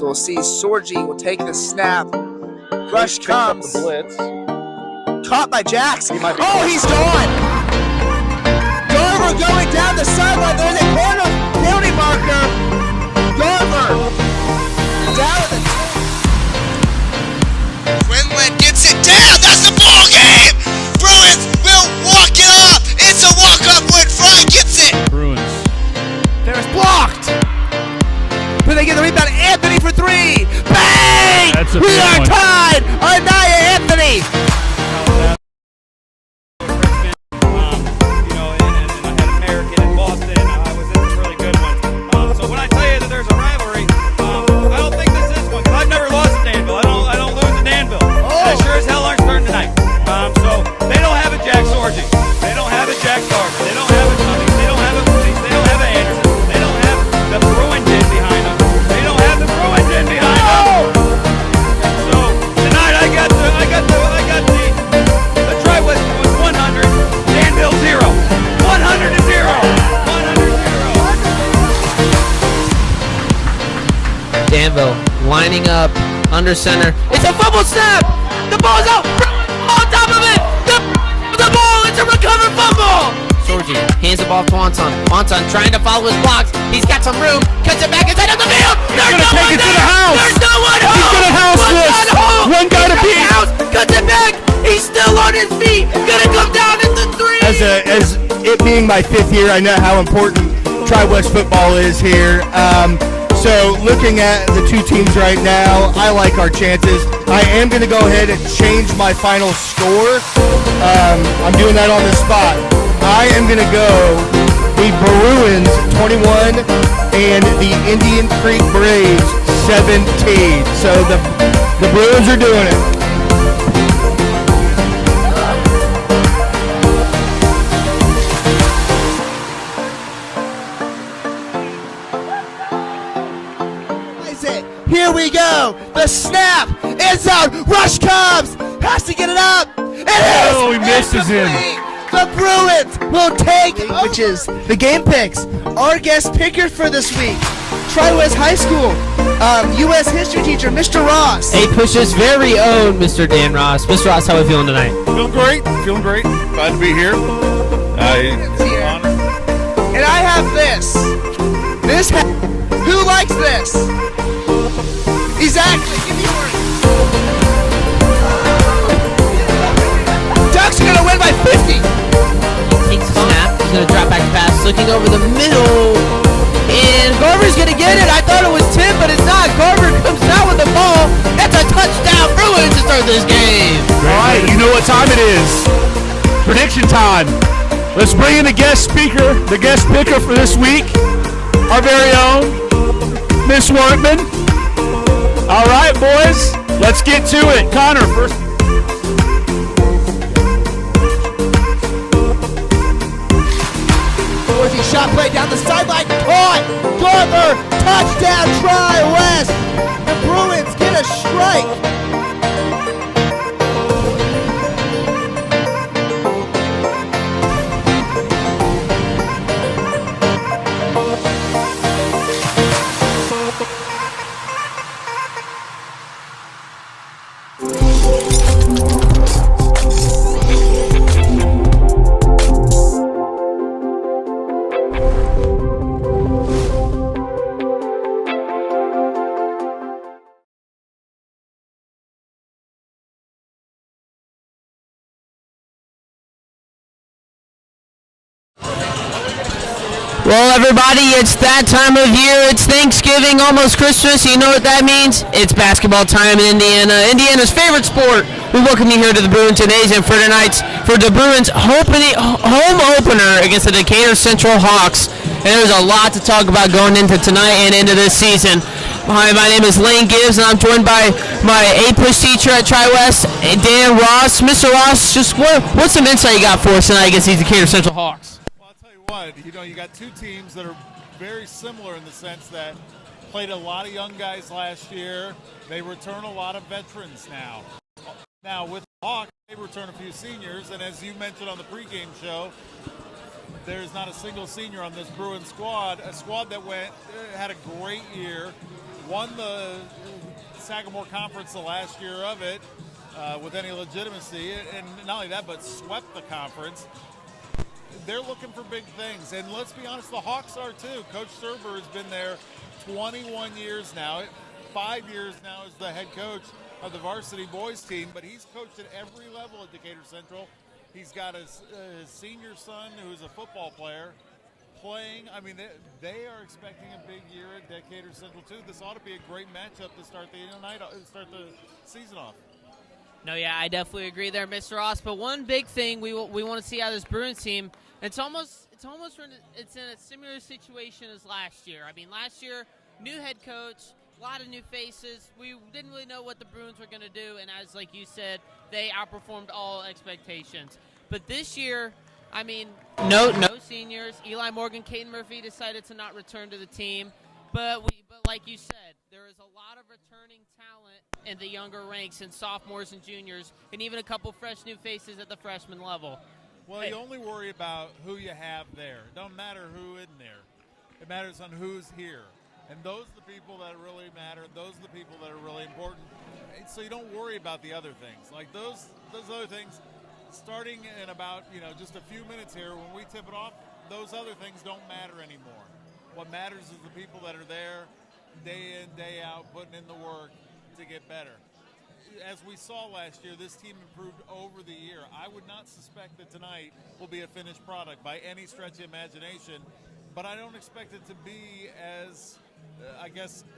So we'll see Sorgi will take the snap. Rush comes. The blitz. Caught by Jackson. He's gone. Garver going down the sideline. There's a corner penalty marker. Garver down at the Quinlan gets it down. That's the ball game. Bruins will walk it off. It's a walk-up when Fry gets it. Bruins. There's blocked. But they get the rebound. Anthony for three. Bang! We are tied. Anaya Anthony. Danville lining up under center. It's a fumble snap. The ball's out. On top of it. The ball. It's a recovered fumble. Sorgi hands the ball to Anton. Anton trying to follow his blocks. He's got some room. Cuts it back inside of the field. There's no one there. There's no one home. He's gonna house this. One guy to beat. Cuts it back. He's still on his feet. Gonna come down at the three. As it being my 5th year, I know how important Tri-West football is here. So looking at the two teams right now, I like our chances. I am going to go ahead and change my final score. I'm doing that on the spot. I am going to go the Bruins 21 and the Indian Creek Braves 17. So the Bruins are doing it. Here we go. The snap. End zone. Rush comes. Has to get it up. It is. Oh, he misses him. The Bruins will take, which is the game picks. Our guest picker for this week, Tri-West High School, U.S. history teacher, Mr. Ross. A-Push's very own Mr. Dan Ross. Mr. Ross, how are we feeling tonight? Feeling great. Glad to be here. And I have this. Who likes this? Exactly. Give me one. Ducks are going to win by 50. Takes a snap. He's going to drop back pass. Looking over the middle. And Garver's going to get it. I thought it was Tim, but it's not. Garver comes down with the ball. That's a touchdown. Bruins to start this game. All right, you know what time it is. Prediction time. Let's bring in the guest speaker, the guest picker for this week. Our very own Miss Workman. All right, boys, let's get to it. Connor, first. Dorsey shot play down the sideline. Caught. Garver. Touchdown, Tri-West. The Bruins get a strike. Well, everybody, it's that time of year. It's Thanksgiving, almost Christmas. You know what that means? It's basketball time in Indiana, Indiana's favorite sport. We welcome you here to the Bruins Gymnasium for tonight's for the Bruins home opener against the Decatur Central Hawks. And there's a lot to talk about going into tonight and into this season. Hi, my name is Lane Gibbs, and I'm joined by my A-Push teacher at Tri-West, Dan Ross. Mr. Ross, just what's some insight you got for us tonight against these Decatur Central Hawks? You got two teams that are very similar in the sense that played a lot of young guys last year. They return a lot of veterans now. Now with Hawks, they return a few seniors, and as you mentioned on the pregame show, there's not a single senior on this Bruins squad. A squad that had a great year, won the Sagamore Conference the last year of it with any legitimacy, and not only that, but swept the conference. They're looking for big things, and let's be honest, the Hawks are too. Coach Serber has been there 21 years now. 5 years now as the head coach of the varsity boys team, but he's coached at every level at Decatur Central. He's got his senior son, who's a football player, playing. I mean, they are expecting a big year at Decatur Central too. This ought to be a great matchup to start the season off. No, yeah, I definitely agree there, Mr. Ross. But one big thing we want to see out of this Bruins team, it's in a similar situation as last year. I mean, last year, new head coach, a lot of new faces. We didn't really know what the Bruins were going to do, and as like you said, they outperformed all expectations. But this year, I mean, no seniors. Eli Morgan, Caden Murphy decided to not return to the team. But like you said, there is a lot of returning talent in the younger ranks and sophomores and juniors, and even a couple fresh new faces at the freshman level. Well, you only worry about who you have there. It don't matter who in there. It matters on who's here. And those are the people that really matter. Those are the people that are really important. So you don't worry about the other things. Like those other things, starting in about, just a few minutes here, when we tip it off, those other things don't matter anymore. What matters is the people that are there day in, day out, putting in the work to get better. As we saw last year, this team improved over the year. I would not suspect that tonight will be a finished product by any stretch of imagination, but I don't expect it to be as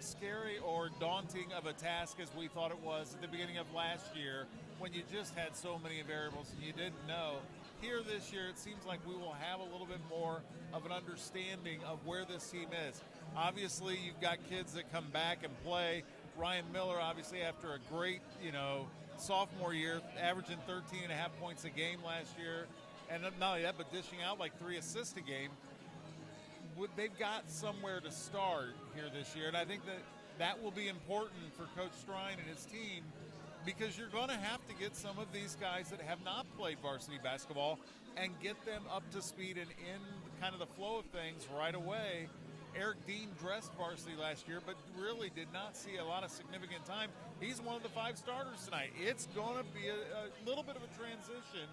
scary or daunting of a task as we thought it was at the beginning of last year when you just had so many variables and you didn't know. Here this year, it seems like we will have a little bit more of an understanding of where this team is. Obviously, you've got kids that come back and play. Ryan Miller, obviously, after a great, sophomore year, averaging 13.5 points a game last year, and not only that, but dishing out like 3 assists a game. They've got somewhere to start here this year, and I think that will be important for Coach Strine and his team, because you're going to have to get some of these guys that have not played varsity basketball and get them up to speed and in kind of the flow of things right away. Eric Dean dressed varsity last year, but really did not see a lot of significant time. He's one of the 5 starters tonight. It's going to be a little bit of a transition,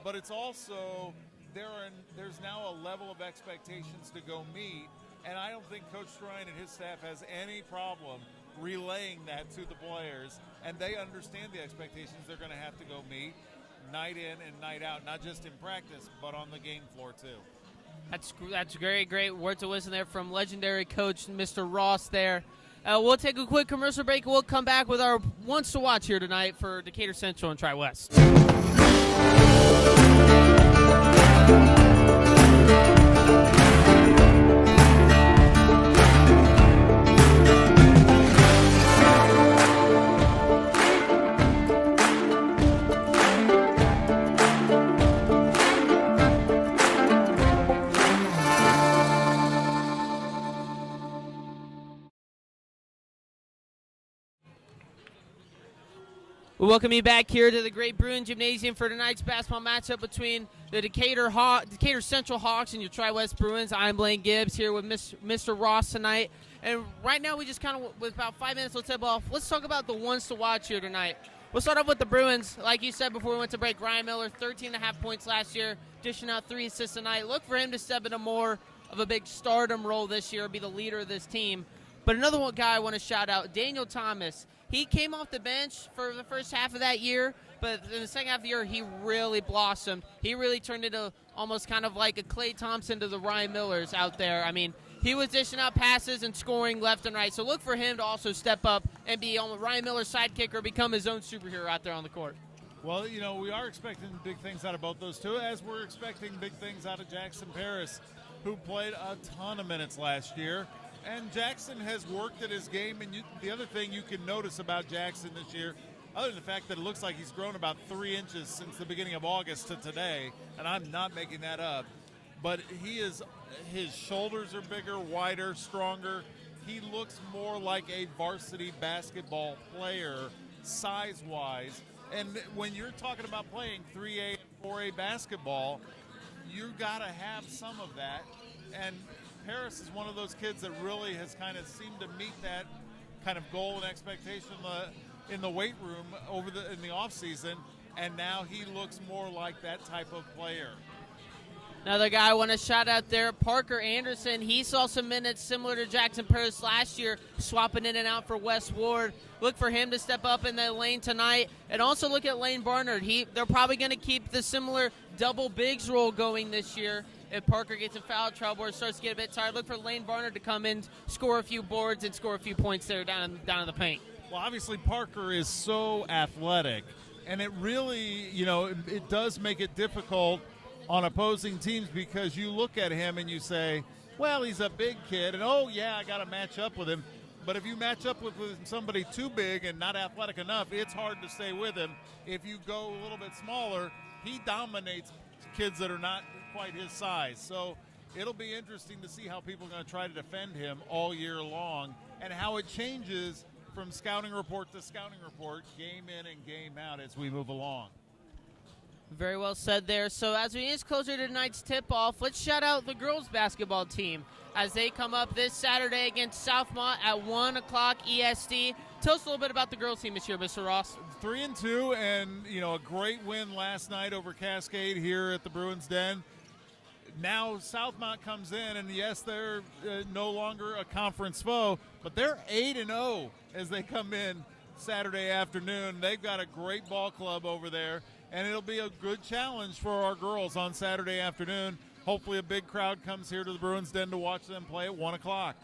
but it's also there's now a level of expectations to go meet, and I don't think Coach Strine and his staff has any problem relaying that to the players, and they understand the expectations they're going to have to go meet night in and night out, not just in practice, but on the game floor too. That's great words of wisdom there from legendary coach Mr. Ross there. We'll take a quick commercial break, and we'll come back with our ones to watch here tonight for Decatur Central and Tri-West. We welcome you back here to the Great Bruin Gymnasium for tonight's basketball matchup between the Decatur Central Hawks and your Tri-West Bruins. I'm Blaine Gibbs here with Mr. Ross tonight. And right now we just kind of, with about 5 minutes, let's tip off. Let's talk about the ones to watch here tonight. We'll start off with the Bruins. Like you said before we went to break, Ryan Miller, 13.5 points last year, dishing out 3 assists tonight. Look for him to step into more of a big stardom role this year, be the leader of this team. But another one guy I want to shout out, Daniel Thomas. He came off the bench for the first half of that year, but in the second half of the year, he really blossomed. He really turned into almost kind of like a Klay Thompson to the Ryan Millers out there. I mean, he was dishing out passes and scoring left and right. So look for him to also step up and be Ryan Miller's sidekick or become his own superhero out there on the court. Well, we are expecting big things out of both those two, as we're expecting big things out of Jackson Paris, who played a ton of minutes last year. And Jackson has worked at his game, and the other thing you can notice about Jackson this year, other than the fact that it looks like he's grown about 3 inches since the beginning of August to today, and I'm not making that up, but his shoulders are bigger, wider, stronger. He looks more like a varsity basketball player size-wise. And when you're talking about playing 3A and 4A basketball, you got to have some of that. And Paris is one of those kids that really has kind of seemed to meet that kind of goal and expectation in the weight room in the off season, and now he looks more like that type of player. Another guy I want to shout out there, Parker Anderson. He saw some minutes similar to Jackson Paris last year, swapping in and out for Wes Ward. Look for him to step up in the lane tonight. And also look at Lane Barnard. They're probably going to keep the similar double bigs role going this year. If Parker gets in foul trouble or starts to get a bit tired, look for Lane Barnard to come in, score a few boards, and score a few points there down in the paint. Well, obviously Parker is so athletic, and it really, it does make it difficult on opposing teams because you look at him and you say, well, he's a big kid, and oh yeah, I got to match up with him. But if you match up with somebody too big and not athletic enough, it's hard to stay with him. If you go a little bit smaller, he dominates kids that are not quite his size. So it'll be interesting to see how people are going to try to defend him all year long and how it changes from scouting report to scouting report, game in and game out as we move along. Very well said there. So as we inch closer to tonight's tip-off, let's shout out the girls basketball team as they come up this Saturday against Southmont at 1 o'clock EST. Tell us a little bit about the girls team this year, Mr. Ross. 3-2, and a great win last night over Cascade here at the Bruins Den. Now Southmont comes in, and yes, they're no longer a conference foe, but they're 8-0 as they come in Saturday afternoon. They've got a great ball club over there, and it'll be a good challenge for our girls on Saturday afternoon. Hopefully a big crowd comes here to the Bruins Den to watch them play at 1 o'clock.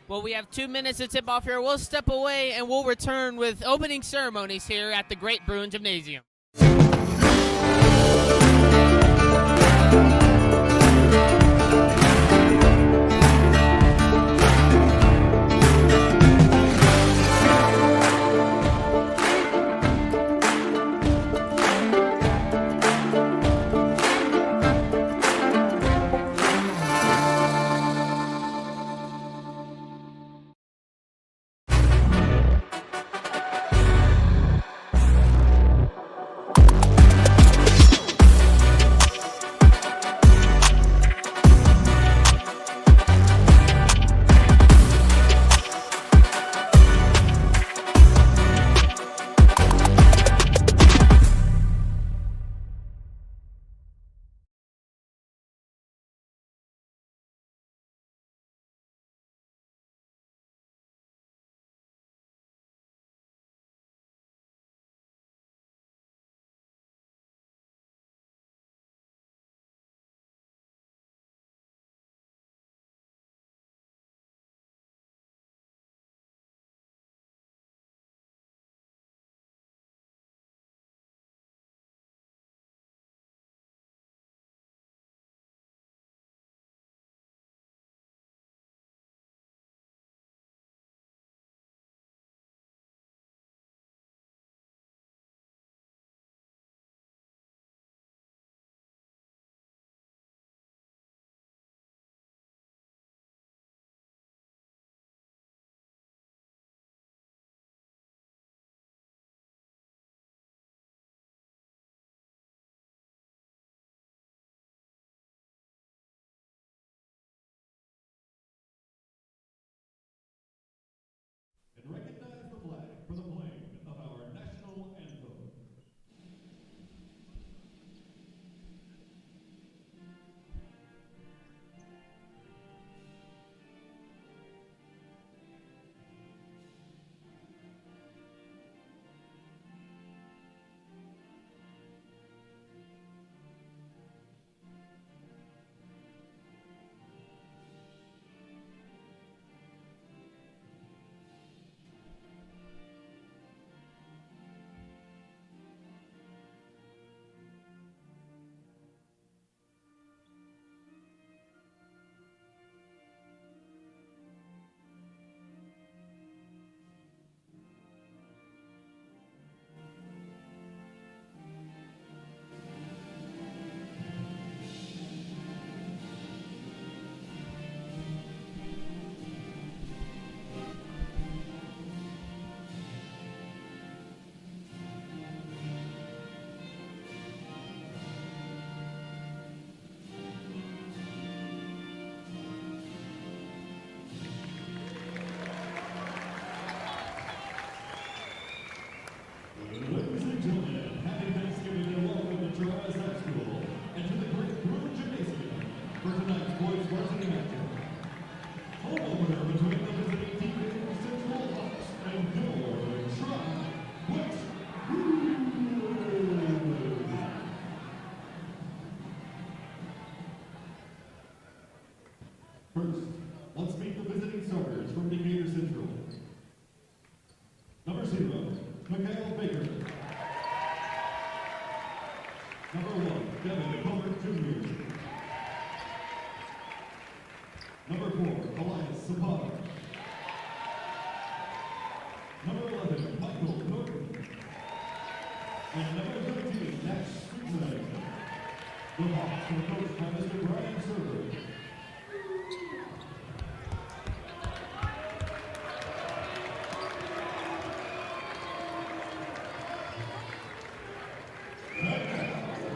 Well, we have 2 minutes to tip off here. We'll step away, and we'll return with opening ceremonies here at the Great Bruin Gymnasium. First, let's meet the visiting starters from Decatur Central. Number 0, Mikhail Baker. Number 1, Devin Colbert Jr. Number 4, Elias Zapata. Number 11, Michael Norton. And number 13, Nash Sweetman. The Hawks are coached by Mr. Brian Server.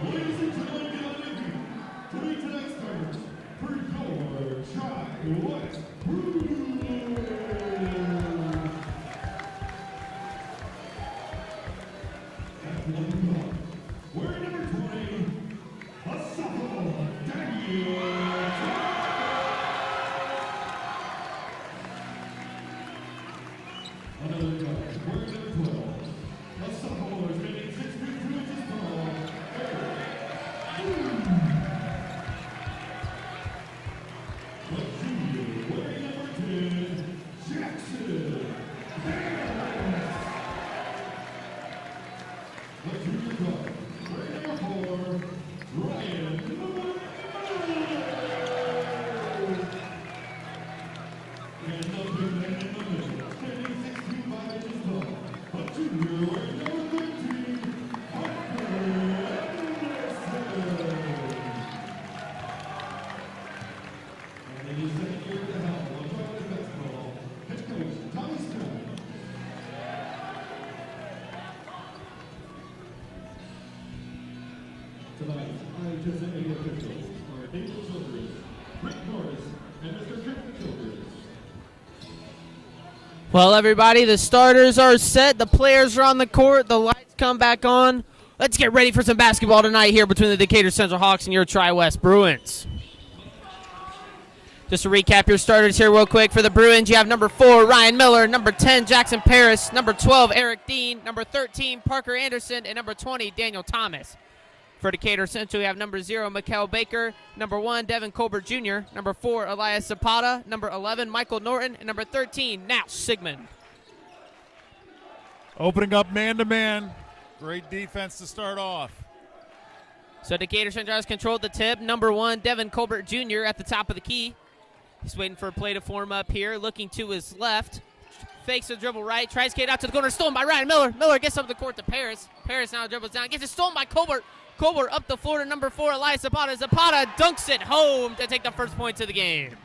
Ladies and gentlemen, get on your feet to meet tonight's starters for your Tri-West Bruins. At 1 o'clock, wearing number 20, a sophomore, Daniel. Another guard, wearing number 12, a sophomore standing 6 feet 2 inches tall, Eric. A junior, wearing number 10, Jackson. A junior guard, wearing number 4, Ryan. And the big man in the middle, standing 6 feet 5 inches tall, a junior wearing number 13, Parker Anderson. And in his second year at the helm of Tri-West basketball, head coach Tommy Scott. Tonight, IHSA officials are Daniel Childress, Rick Norris, and Mr. Trent Childress. Well, everybody, the starters are set. The players are on the court. The lights come back on. Let's get ready for some basketball tonight here between the Decatur Central Hawks and your Tri-West Bruins. Just to recap your starters here real quick. For the Bruins, you have number 4, Ryan Miller, number 10, Jackson Paris, number 12, Eric Dean, number 13, Parker Anderson, and number 20, Daniel Thomas. For Decatur Central, we have number 0, Mikhail Baker, number 1, Devin Colbert Jr., number 4, Elias Zapata, number 11, Michael Norton, and number 13, Nash Sigmund. Opening up man-to-man. Great defense to start off. So Decatur Central has controlled the tip. Number 1, Devin Colbert Jr. at the top of the key. He's waiting for a play to form up here, looking to his left. Fakes a dribble right, tries to get out to the corner, stolen by Ryan Miller. Miller gets up the court to Paris. Paris now dribbles down, gets it stolen by Colbert. Colbert up the floor to number 4, Elias Zapata. Zapata dunks it home to take the first points of the game.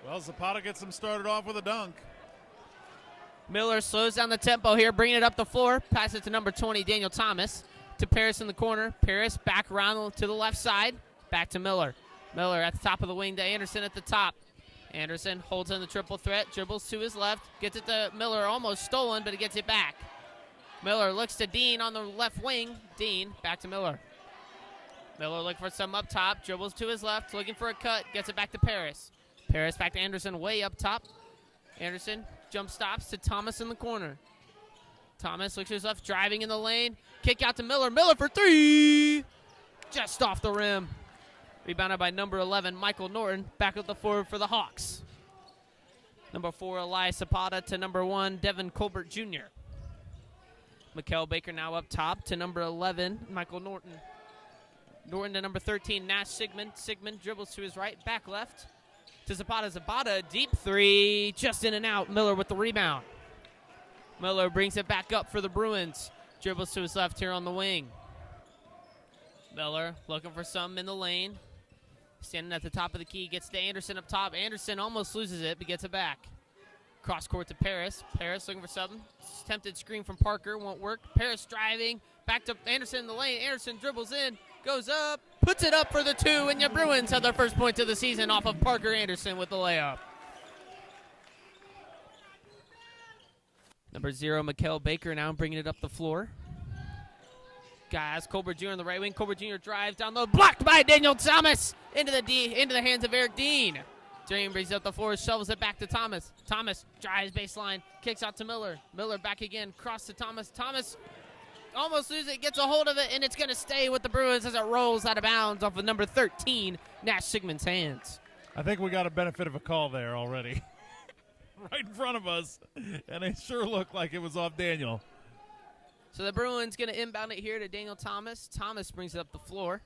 Well, Zapata gets him started off with a dunk. Miller slows down the tempo here, bringing it up the floor. Pass it to number 20, Daniel Thomas. To Paris in the corner. Paris back around to the left side. Back to Miller. Miller at the top of the wing to Anderson at the top. Anderson holds in the triple threat, dribbles to his left, gets it to Miller, almost stolen, but he gets it back. Miller looks to Dean on the left wing. Dean back to Miller. Miller looking for some up top, dribbles to his left, looking for a cut, gets it back to Paris. Paris back to Anderson, way up top. Anderson jump stops to Thomas in the corner. Thomas looks to his left, driving in the lane. Kick out to Miller. Miller for 3. Just off the rim. Rebounded by number 11, Michael Norton. Back up the floor for the Hawks. Number 4, Elias Zapata to number 1, Devin Colbert Jr. Mikhail Baker now up top to number 11, Michael Norton. Norton to number 13, Nash Sigmund. Sigmund dribbles to his right, back left to Zapata. Zapata, deep 3, just in and out. Miller with the rebound. Miller brings it back up for the Bruins. Dribbles to his left here on the wing. Miller looking for something in the lane. Standing at the top of the key, gets to Anderson up top. Anderson almost loses it, but gets it back. Cross court to Paris. Paris looking for something. Tempted screen from Parker, won't work. Paris driving, back to Anderson in the lane. Anderson dribbles in, goes up, puts it up for the 2, and your Bruins have their first point of the season off of Parker Anderson with the layup. Number 0, Mikhail Baker now bringing it up the floor. Guys, Colbert Jr. on the right wing. Colbert Jr. drives down low, blocked by Daniel Thomas into the hands of Eric Dean. Dean brings it up the floor, shovels it back to Thomas. Thomas drives baseline, kicks out to Miller. Miller back again, cross to Thomas. Thomas almost loses it, gets a hold of it, and it's going to stay with the Bruins as it rolls out of bounds off of number 13, Nash Sigmund's hands. I think we got a benefit of a call there already. Right in front of us, and it sure looked like it was off Daniel. So the Bruins going to inbound it here to Daniel Thomas. Thomas brings it up the floor.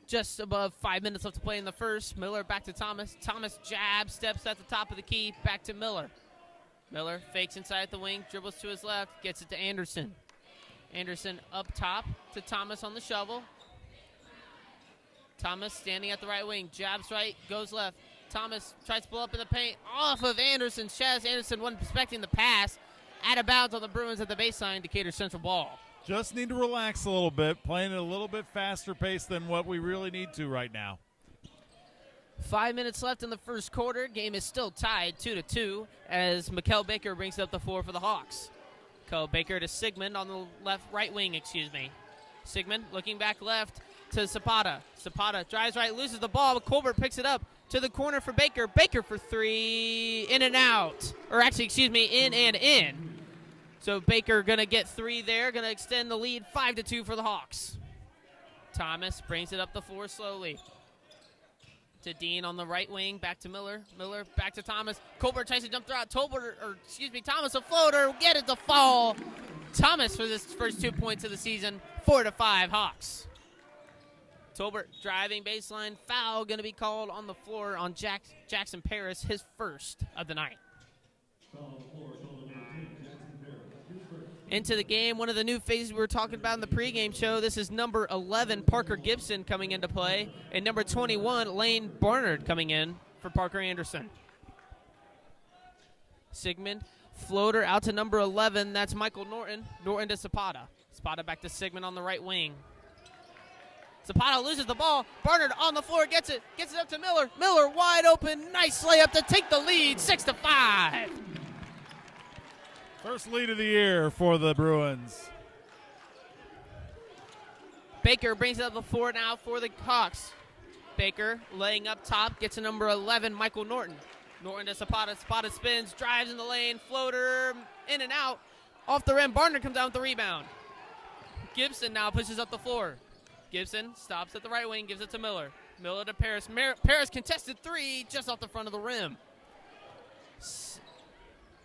Just above 5 minutes left to play in the first. Miller back to Thomas. Thomas jab, steps at the top of the key, back to Miller. Miller fakes inside at the wing, dribbles to his left, gets it to Anderson. Anderson up top to Thomas on the shovel. Thomas standing at the right wing, jabs right, goes left. Thomas tries to pull up in the paint off of Anderson's chest. Anderson wasn't expecting the pass. Out of bounds on the Bruins at the baseline, Decatur Central ball. Just need to relax a little bit, playing at a little bit faster pace than what we really need to right now. 5 minutes left in the first quarter. Game is still tied 2-2 as Mikkel Baker brings it up the floor for the Hawks. Mikkel Baker to Sigmund on the right wing. Sigmund looking back left to Zapata. Zapata drives right, loses the ball, but Colbert picks it up to the corner for Baker. Baker for three, in and out. Or actually, in and in. So Baker going to get three there, going to extend the lead 5-2 for the Hawks. Thomas brings it up the floor slowly. To Dean on the right wing, back to Miller. Miller back to Thomas. Colbert tries to jump through. Thomas a floater, get it to fall. Thomas for this first 2 points of the season, 4-5 Hawks. Tolbert driving baseline, foul going to be called on the floor on Jackson Paris, his first of the night. Into the game, one of the new faces we were talking about in the pregame show. This is number 11, Parker Gibson, coming into play, and number 21, Lane Barnard, coming in for Parker Anderson. Sigmund, floater out to number 11. That's Michael Norton. Norton to Zapata. Zapata back to Sigmund on the right wing. Zapata loses the ball. Barnard on the floor, gets it up to Miller. Miller wide open, nice layup to take the lead, 6-5. First lead of the year for the Bruins. Baker brings it up the floor now for the Hawks. Baker laying up top, gets to number 11, Michael Norton. Norton to Zapata. Zapata spins, drives in the lane, floater, in and out. Off the rim, Barnard comes down with the rebound. Gibson now pushes up the floor. Gibson stops at the right wing, gives it to Miller. Miller to Paris. Paris contested three, just off the front of the rim.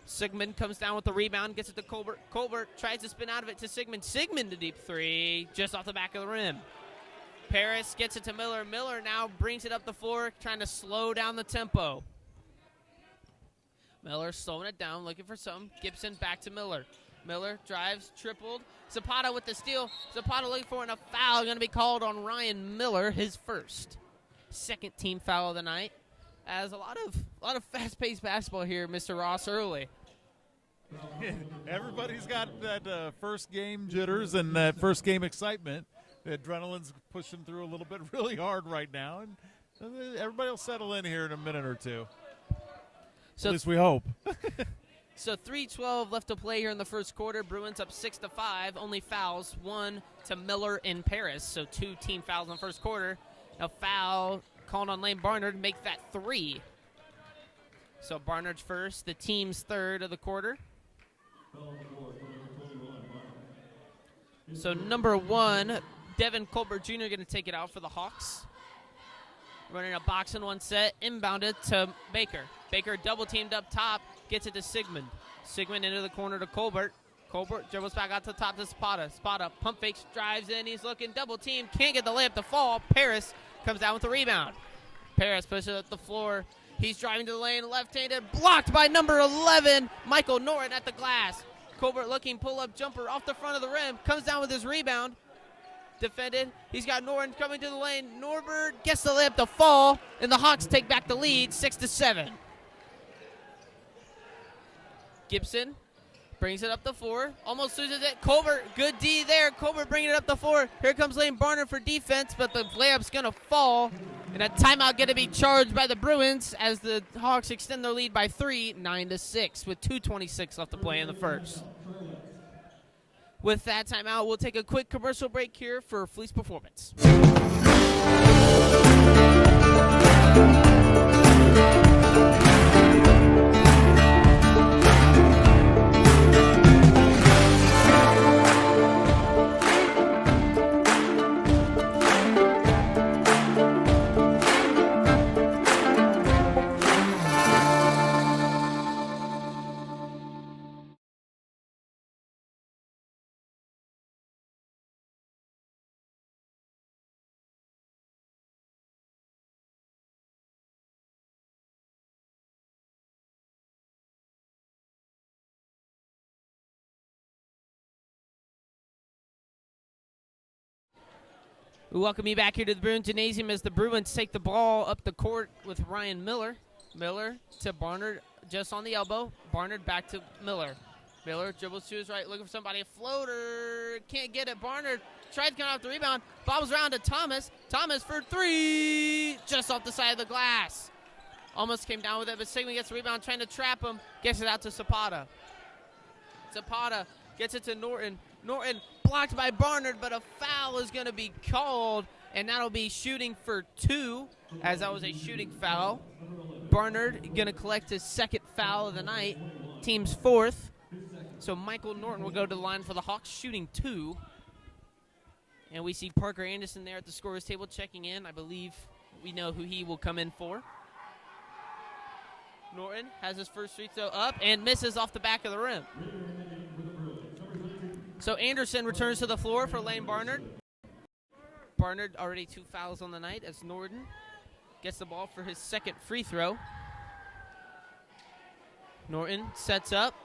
Sigmund comes down with the rebound, gets it to Colbert. Colbert tries to spin out of it to Sigmund. Sigmund to deep three, just off the back of the rim. Paris gets it to Miller. Miller now brings it up the floor, trying to slow down the tempo. Miller slowing it down, looking for something. Gibson back to Miller. Miller drives, tripled. Zapata with the steal. Zapata looking for, and a foul going to be called on Ryan Miller, his first. Second team foul of the night. As a lot of fast-paced basketball here, Mr. Ross, early. Everybody's got that first game jitters and that first game excitement. The adrenaline's pushing through a little bit really hard right now, and everybody will settle in here in a minute or two. So at least we hope. So 3:12 left to play here in the first quarter. Bruins up 6-5. Only fouls, one to Miller in Paris. So 2 team fouls in the first quarter. A foul called on Lane Barnard, make that 3. So Barnard's first, the team's third of the quarter. So number 1, Devin Colbert Jr. going to take it out for the Hawks. Running a box in one set, inbounded to Baker. Baker double teamed up top, gets it to Sigmund. Sigmund into the corner to Colbert. Colbert dribbles back out to the top to Zapata. Zapata pump fakes, drives in, he's looking, double team, can't get the layup to fall. Paris comes down with the rebound. Paris pushes it up the floor. He's driving to the lane, left-handed, blocked by number 11, Michael Norton at the glass. Colbert looking, pull-up jumper off the front of the rim, comes down with his rebound. Defended. He's got Norton coming to the lane. Norbert gets the layup to fall, and the Hawks take back the lead, 6-7. Gibson brings it up the floor, almost loses it. Colbert, good D there. Colbert bringing it up the floor. Here comes Lane Barnard for defense, but the layup's going to fall, and a timeout going to be charged by the Bruins as the Hawks extend their lead by 3, 9-6, with 2:26 left to play in the first. With that timeout, we'll take a quick commercial break here for Fleece Performance. We welcome you back here to the Bruin Gymnasium as the Bruins take the ball up the court with Ryan Miller. Miller to Barnard, just on the elbow. Barnard back to Miller. Miller dribbles to his right, looking for somebody. A floater, can't get it. Barnard tries to come off the rebound. Bobbles around to Thomas. Thomas for three, just off the side of the glass. Almost came down with it, but Sigmund gets the rebound, trying to trap him. Gets it out to Zapata. Zapata gets it to Norton. Norton blocked by Barnard, but a foul is going to be called, and that'll be shooting for two, as that was a shooting foul. Barnard going to collect his second foul of the night, team's fourth. So Michael Norton will go to the line for the Hawks, shooting two. And we see Parker Anderson there at the scorer's table checking in. I believe we know who he will come in for. Norton has his first free throw up and misses off the back of the rim. So Anderson returns to the floor for Lane Barnard. Barnard already 2 fouls on the night as Norton gets the ball for his second free throw. Norton sets up,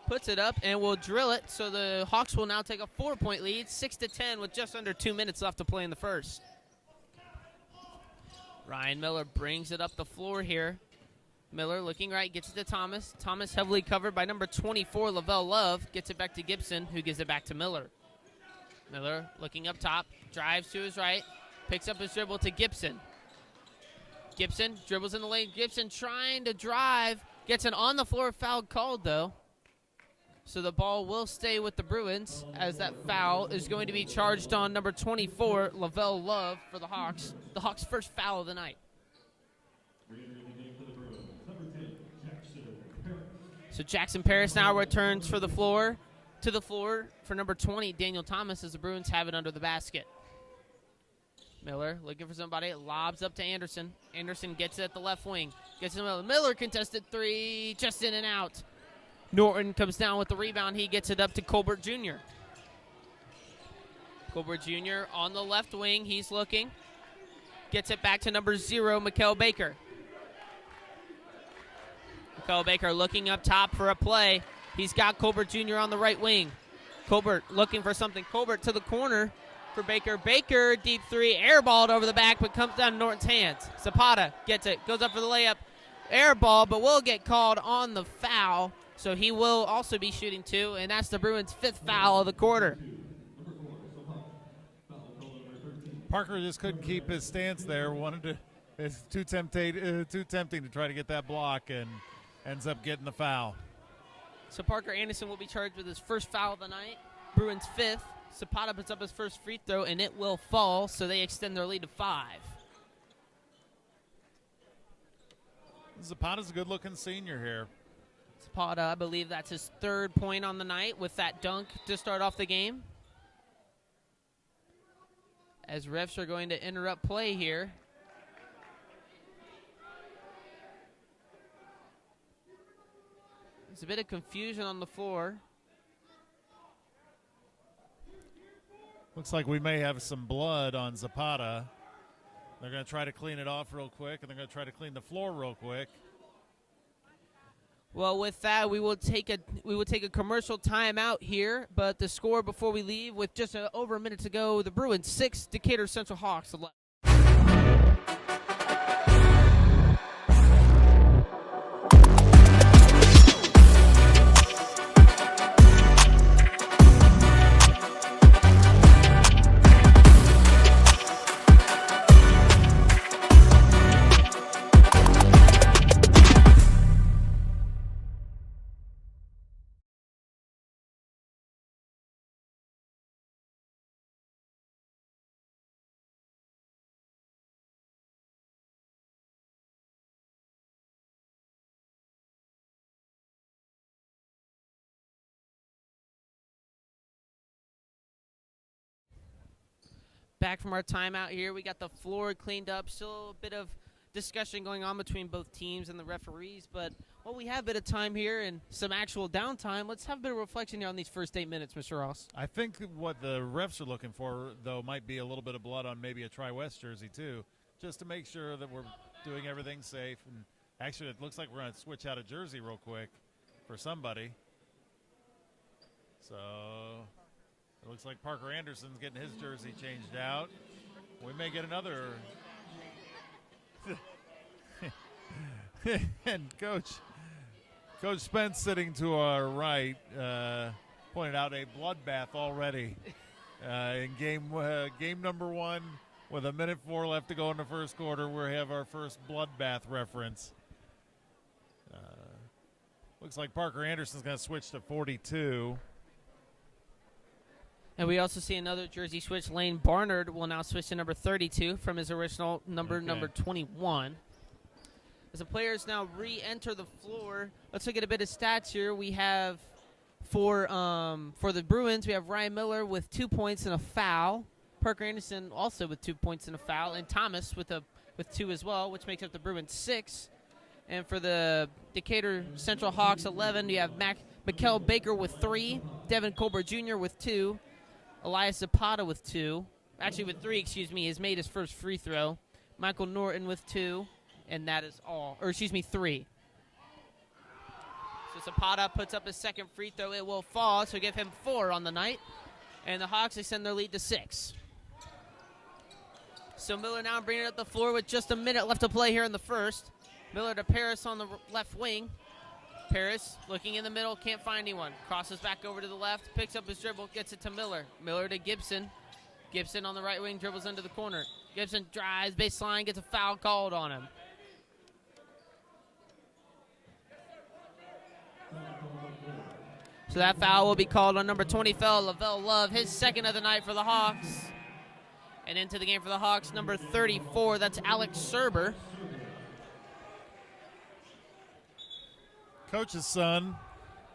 puts it up, and will drill it. So the Hawks will now take a 4-point lead, 6-10 with just under 2 minutes left to play in the first. Ryan Miller brings it up the floor here. Miller looking right, gets it to Thomas. Thomas heavily covered by number 24, Lavelle Love. Gets it back to Gibson, who gives it back to Miller. Miller looking up top, drives to his right, picks up his dribble to Gibson. Gibson dribbles in the lane. Gibson trying to drive, gets an on-the-floor foul called, though. So the ball will stay with the Bruins, as that foul is going to be charged on number 24, Lavelle Love, for the Hawks. The Hawks' first foul of the night. So Jackson Paris now returns to the floor for number 20, Daniel Thomas, as the Bruins have it under the basket. Miller looking for somebody, lobs up to Anderson. Anderson gets it at the left wing. Gets it to Miller. Miller contested three, just in and out. Norton comes down with the rebound. He gets it up to Colbert Jr. Colbert Jr. on the left wing. He's looking. Gets it back to number 0, Mikael Baker. Mikael Baker looking up top for a play. He's got Colbert Jr. on the right wing. Colbert looking for something. Colbert to the corner for Baker. Baker, deep three, airballed over the back, but comes down to Norton's hands. Zapata gets it, goes up for the layup. Airball, but will get called on the foul. So he will also be shooting two, and that's the Bruins' 5th foul of the quarter. Parker just couldn't keep his stance there. It's too tempting to try to get that block, and ends up getting the foul. So Parker Anderson will be charged with his first foul of the night. Bruins 5th. Zapata puts up his first free throw, and it will fall, so they extend their lead to 5. Zapata's a good-looking senior here. Zapata, I believe that's his 3rd point on the night with that dunk to start off the game. As refs are going to interrupt play here. There's a bit of confusion on the floor. Looks like we may have some blood on Zapata. They're going to try to clean it off real quick, and they're going to try to clean the floor real quick. Well, with that, we will take a commercial timeout here. But the score before we leave, with just over a minute to go, the Bruins 6, Decatur Central Hawks 11. Back from our timeout here. We got the floor cleaned up. Still a bit of discussion going on between both teams and the referees. But while we have a bit of time here and some actual downtime, let's have a bit of reflection here on these first 8 minutes, Mr. Ross. I think what the refs are looking for, though, might be a little bit of blood on maybe a Tri-West jersey, too, just to make sure that we're doing everything safe. And actually, it looks like we're going to switch out a jersey real quick for somebody. So it looks like Parker Anderson's getting his jersey changed out. We may get another. And Coach Spence sitting to our right pointed out a bloodbath already in game number 1 with 1:04 left to go in the first quarter. We have our first bloodbath reference. Looks like Parker Anderson's going to switch to 42. And we also see another jersey switch. Lane Barnard will now switch to number 32 from his original number 21. As the players now re-enter the floor, let's look at a bit of stats here. We have for the Bruins, we have Ryan Miller with 2 points and a foul. Parker Anderson also with 2 points and a foul, and Thomas with 2 as well, which makes up the Bruins 6. And for the Decatur Central Hawks 11, you have Mikael Baker with 3, Devin Colbert Jr. with 2, Elias Zapata with 2, actually with 3, he's made his first free throw. Michael Norton with 2, and that is all, 3. So Zapata puts up his second free throw. It will fall, so give him 4 on the night. And the Hawks extend their lead to 6. So Miller now bringing it up the floor with just a minute left to play here in the first. Miller to Paris on the left wing. Paris looking in the middle, can't find anyone. Crosses back over to the left, picks up his dribble, gets it to Miller. Miller to Gibson. Gibson on the right wing, dribbles into the corner. Gibson drives, baseline, gets a foul called on him. So that foul will be called on number 20, Lavelle Love, his second of the night for the Hawks. And into the game for the Hawks, number 34, that's Alex Serber. Coach's son,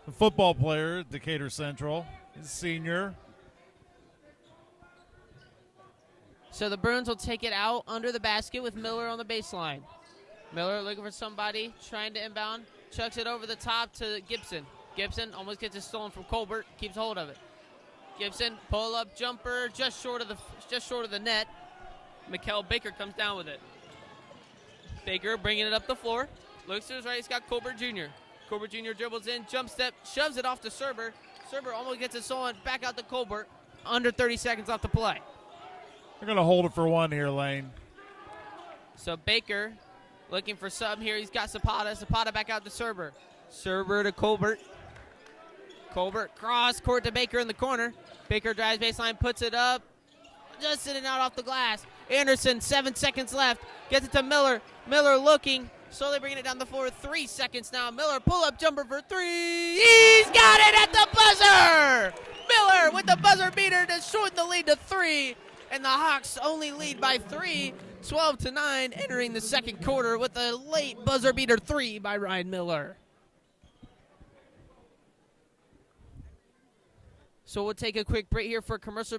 a football player at Decatur Central. He's a senior. So the Bruins will take it out under the basket with Miller on the baseline. Miller looking for somebody, trying to inbound, chucks it over the top to Gibson. Gibson almost gets it stolen from Colbert, keeps hold of it. Gibson, pull-up jumper, just short of the net. Mikael Baker comes down with it. Baker bringing it up the floor. Looks to his right, he's got Colbert Jr. Colbert Jr. dribbles in, jump step, shoves it off to Serber. Serber almost gets it stolen, back out to Colbert. Under 30 seconds left to play. They're going to hold it for 1 here, Lane. So Baker looking for some here. He's got Zapata. Zapata back out to Serber. Serber to Colbert. Colbert cross court to Baker in the corner. Baker drives baseline, puts it up. Just sitting out off the glass. Anderson, 7 seconds left. Gets it to Miller. Miller looking. Slowly bringing it down the floor. 3 seconds now. Miller pull-up jumper for 3. He's got it at the buzzer! Miller with the buzzer beater to shorten the lead to 3. And the Hawks only lead by 3. 12-9 entering the second quarter with a late buzzer beater 3 by Ryan Miller. So we'll take a quick break here for a commercial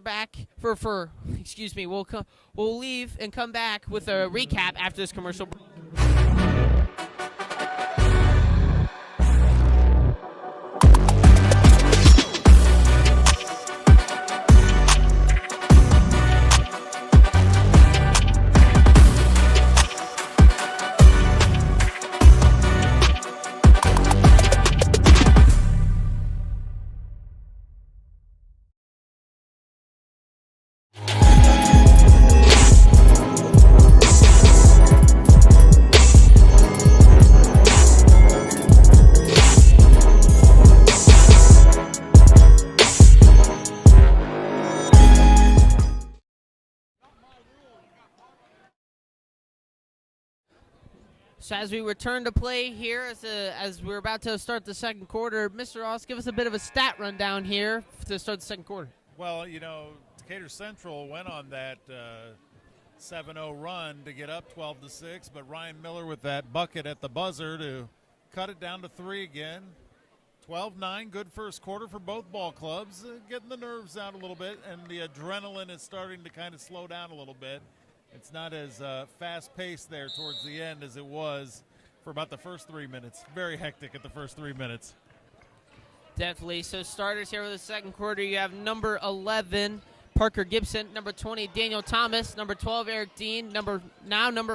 we'll leave and come back with a recap after this commercial break. So as we return to play here, as we're about to start the second quarter, Mr. Ross, give us a bit of a stat rundown here to start the second quarter. Well, Decatur Central went on that 7-0 run to get up 12-6, but Ryan Miller with that bucket at the buzzer to cut it down to 3 again. 12-9, good first quarter for both ball clubs, getting the nerves out a little bit, and the adrenaline is starting to kind of slow down a little bit. It's not as fast-paced there towards the end as it was for about the first 3 minutes. Very hectic at the first 3 minutes. Definitely. So starters here for the second quarter, you have number 11, Parker Gibson, number 20, Daniel Thomas, number 12, Eric Dean, number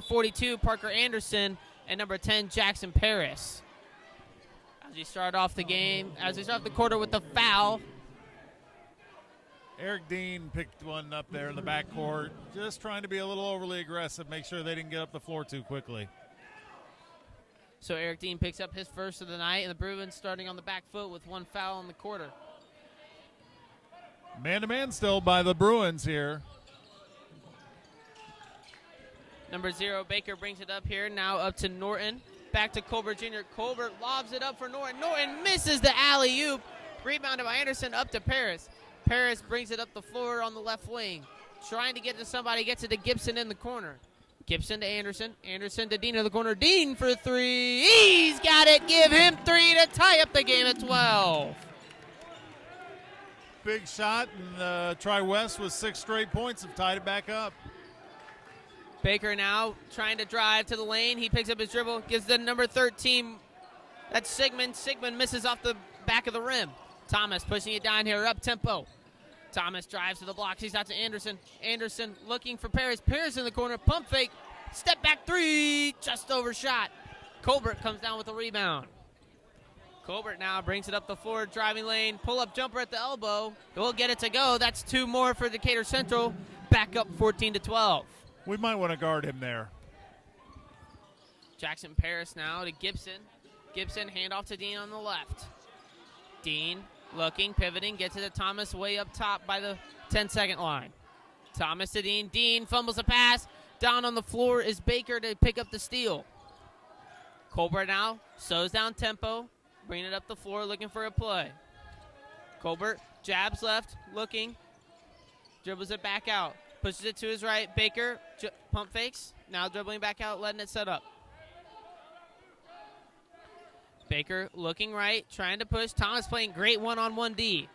42, Parker Anderson, and number 10, Jackson Paris. As we start off the quarter with the foul. Eric Dean picked one up there in the backcourt, just trying to be a little overly aggressive, make sure they didn't get up the floor too quickly. So Eric Dean picks up his first of the night, and the Bruins starting on the back foot with one foul in the quarter. Man-to-man still by the Bruins here. Number 0, Baker brings it up here, now up to Norton. Back to Colbert Jr. Colbert lobs it up for Norton. Norton misses the alley-oop. Rebounded by Anderson up to Paris. Paris brings it up the floor on the left wing. Trying to get to somebody, gets it to Gibson in the corner. Gibson to Anderson. Anderson to Dean in the corner. Dean for 3. He's got it. Give him 3 to tie up the game at 12. Big shot, and Tri-West with 6 straight points have tied it back up. Baker now trying to drive to the lane. He picks up his dribble, gives the number 13. That's Sigmund. Sigmund misses off the back of the rim. Thomas pushing it down here, up tempo. Thomas drives to the blocks. He's out to Anderson. Anderson looking for Paris. Paris in the corner. Pump fake. Step back 3. Just overshot. Colbert comes down with the rebound. Colbert now brings it up the floor. Driving lane. Pull-up jumper at the elbow. He'll get it to go. That's 2 more for Decatur Central. Back up 14-12. We might want to guard him there. Jackson Paris now to Gibson. Gibson handoff to Dean on the left. Dean looking, pivoting, gets it to Thomas way up top by the 10-second line. Thomas to Dean. Dean fumbles a pass. Down on the floor is Baker to pick up the steal. Colbert now slows down tempo, bringing it up the floor, looking for a play. Colbert jabs left, looking, dribbles it back out, pushes it to his right. Baker pump fakes, now dribbling back out, letting it set up. Baker looking right, trying to push. Thomas playing great one-on-one D.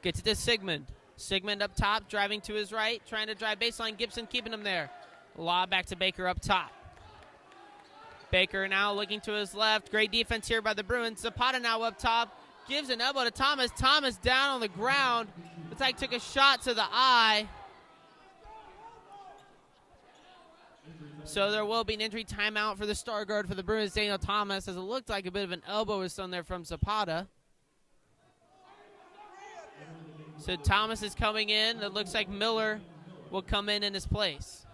Gets it to Sigmund. Sigmund up top, driving to his right, trying to drive baseline. Gibson keeping him there. Lob back to Baker up top. Baker now looking to his left. Great defense here by the Bruins. Zapata now up top. Gives an elbow to Thomas. Thomas down on the ground. Looks like took a shot to the eye. So there will be an injury timeout for the star guard for the Bruins, Daniel Thomas, as it looked like a bit of an elbow was thrown there from Zapata. So Thomas is coming in. It looks like Miller will come in his place.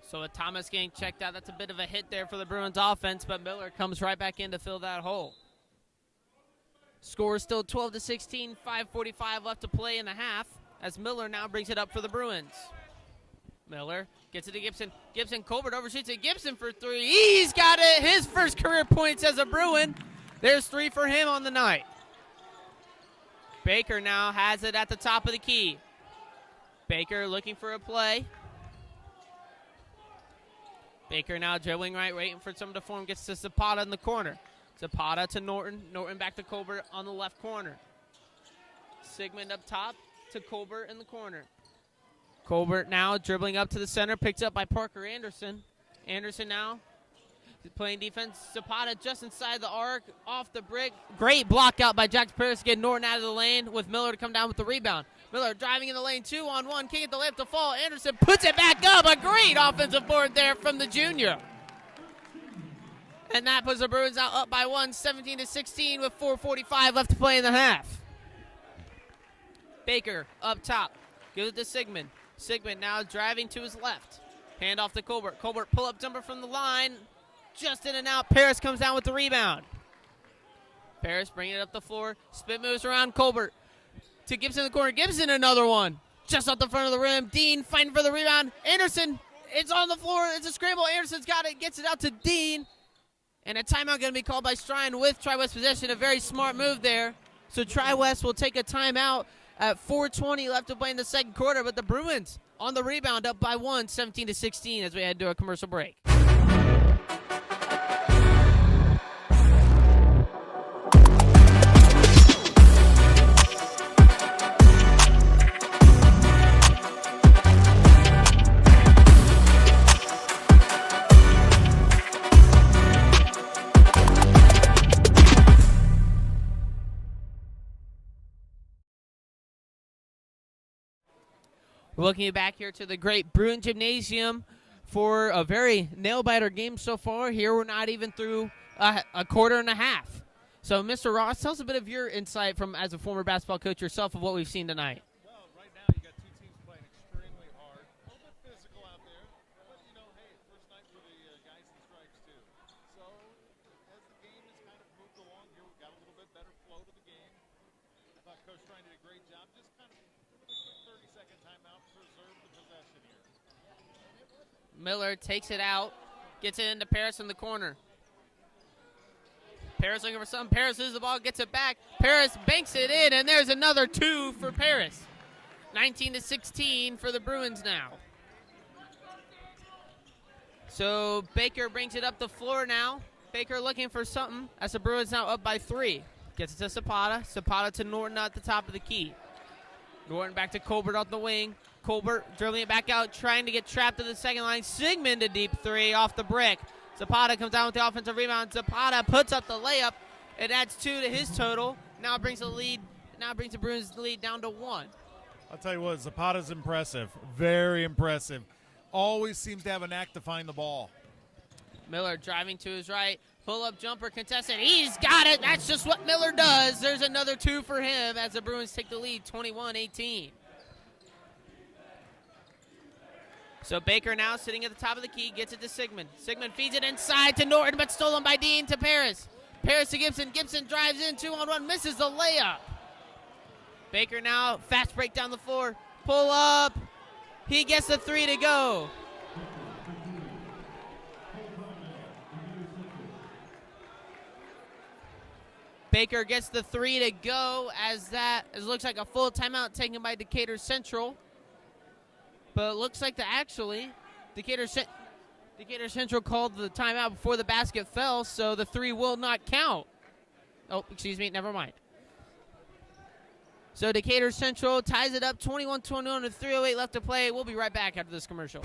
So with Thomas getting checked out, that's a bit of a hit there for the Bruins offense, but Miller comes right back in to fill that hole. Score is still 12-16, 5:45 left to play in the half, as Miller now brings it up for the Bruins. Miller gets it to Gibson. Gibson, Colbert overshoots it. Gibson for 3. He's got it. His first career points as a Bruin. There's 3 for him on the night. Baker now has it at the top of the key. Baker looking for a play. Baker now dribbling right, waiting for someone to form. Gets to Zapata in the corner. Zapata to Norton. Norton back to Colbert on the left corner. Sigmund up top to Colbert in the corner. Colbert now dribbling up to the center, picked up by Parker Anderson. Anderson now playing defense. Zapata just inside the arc, off the brick. Great block out by Jackson Paris to get Norton out of the lane with Miller to come down with the rebound. Miller driving in the lane, 2-on-1, can't get the layup to fall. Anderson puts it back up. A great offensive board there from the junior. And that puts the Bruins out up by 1, 17-16 with 4:45 left to play in the half. Baker up top, gives it to Sigmund. Sigmund now driving to his left. Hand off to Colbert. Colbert pull-up jumper from the line. Just in and out. Paris comes down with the rebound. Paris bringing it up the floor. Spin moves around Colbert. To Gibson in the corner. Gibson another one. Just off the front of the rim. Dean fighting for the rebound. Anderson, it's on the floor. It's a scramble. Anderson's got it. Gets it out to Dean. And a timeout going to be called by Strine with Tri-West possession. A very smart move there. So Tri-West will take a timeout at 4:20 left to play in the second quarter. But the Bruins on the rebound up by 1, 17-16 as we head to a commercial break. Welcome you back here to the great Bruin Gymnasium for a very nail-biter game so far. Here we're not even through a quarter and a half. So, Mr. Ross, tell us a bit of your insight from as a former basketball coach yourself of what we've seen tonight. Well, right now you got two teams playing extremely hard. A little bit physical out there. But, hey, first night for the guys in stripes, too. So, as the game has kind of moved along here, we've got a little bit better flow to the game. I thought Coach Ryan did a great job. Just kind of really quick 30-second timeout, preserve the possession here. Miller takes it out, gets it into Paris in the corner. Paris looking for something. Paris loses the ball, gets it back. Paris banks it in, and there's another 2 for Paris. 19-16 for the Bruins now. So Baker brings it up the floor now. Baker looking for something as the Bruins now up by 3. Gets it to Zapata. Zapata to Norton at the top of the key. Norton back to Colbert off the wing. Colbert dribbling it back out, trying to get trapped to the second line. Sigmund a deep 3 off the brick. Zapata comes down with the offensive rebound. Zapata puts up the layup. It adds 2 to his total. Now brings the lead. Now brings the Bruins lead down to 1. I'll tell you what, Zapata's impressive. Very impressive. Always seems to have a knack to find the ball. Miller driving to his right. Pull-up jumper contested. He's got it. That's just what Miller does. There's another 2 for him as the Bruins take the lead, 21-18. So Baker now sitting at the top of the key, gets it to Sigmund. Sigmund feeds it inside to Norton, but stolen by Dean to Paris. Paris to Gibson. Gibson drives in 2-on-1, misses the layup. Baker now fast break down the floor. Pull up. He gets the 3 to go. Baker gets the 3 to go as it looks like a full timeout taken by Decatur Central. But it looks like Decatur Central called the timeout before the basket fell, so the 3 will not count. Oh, excuse me, never mind. So Decatur Central ties it up 21-21 with 3:08 left to play. We'll be right back after this commercial.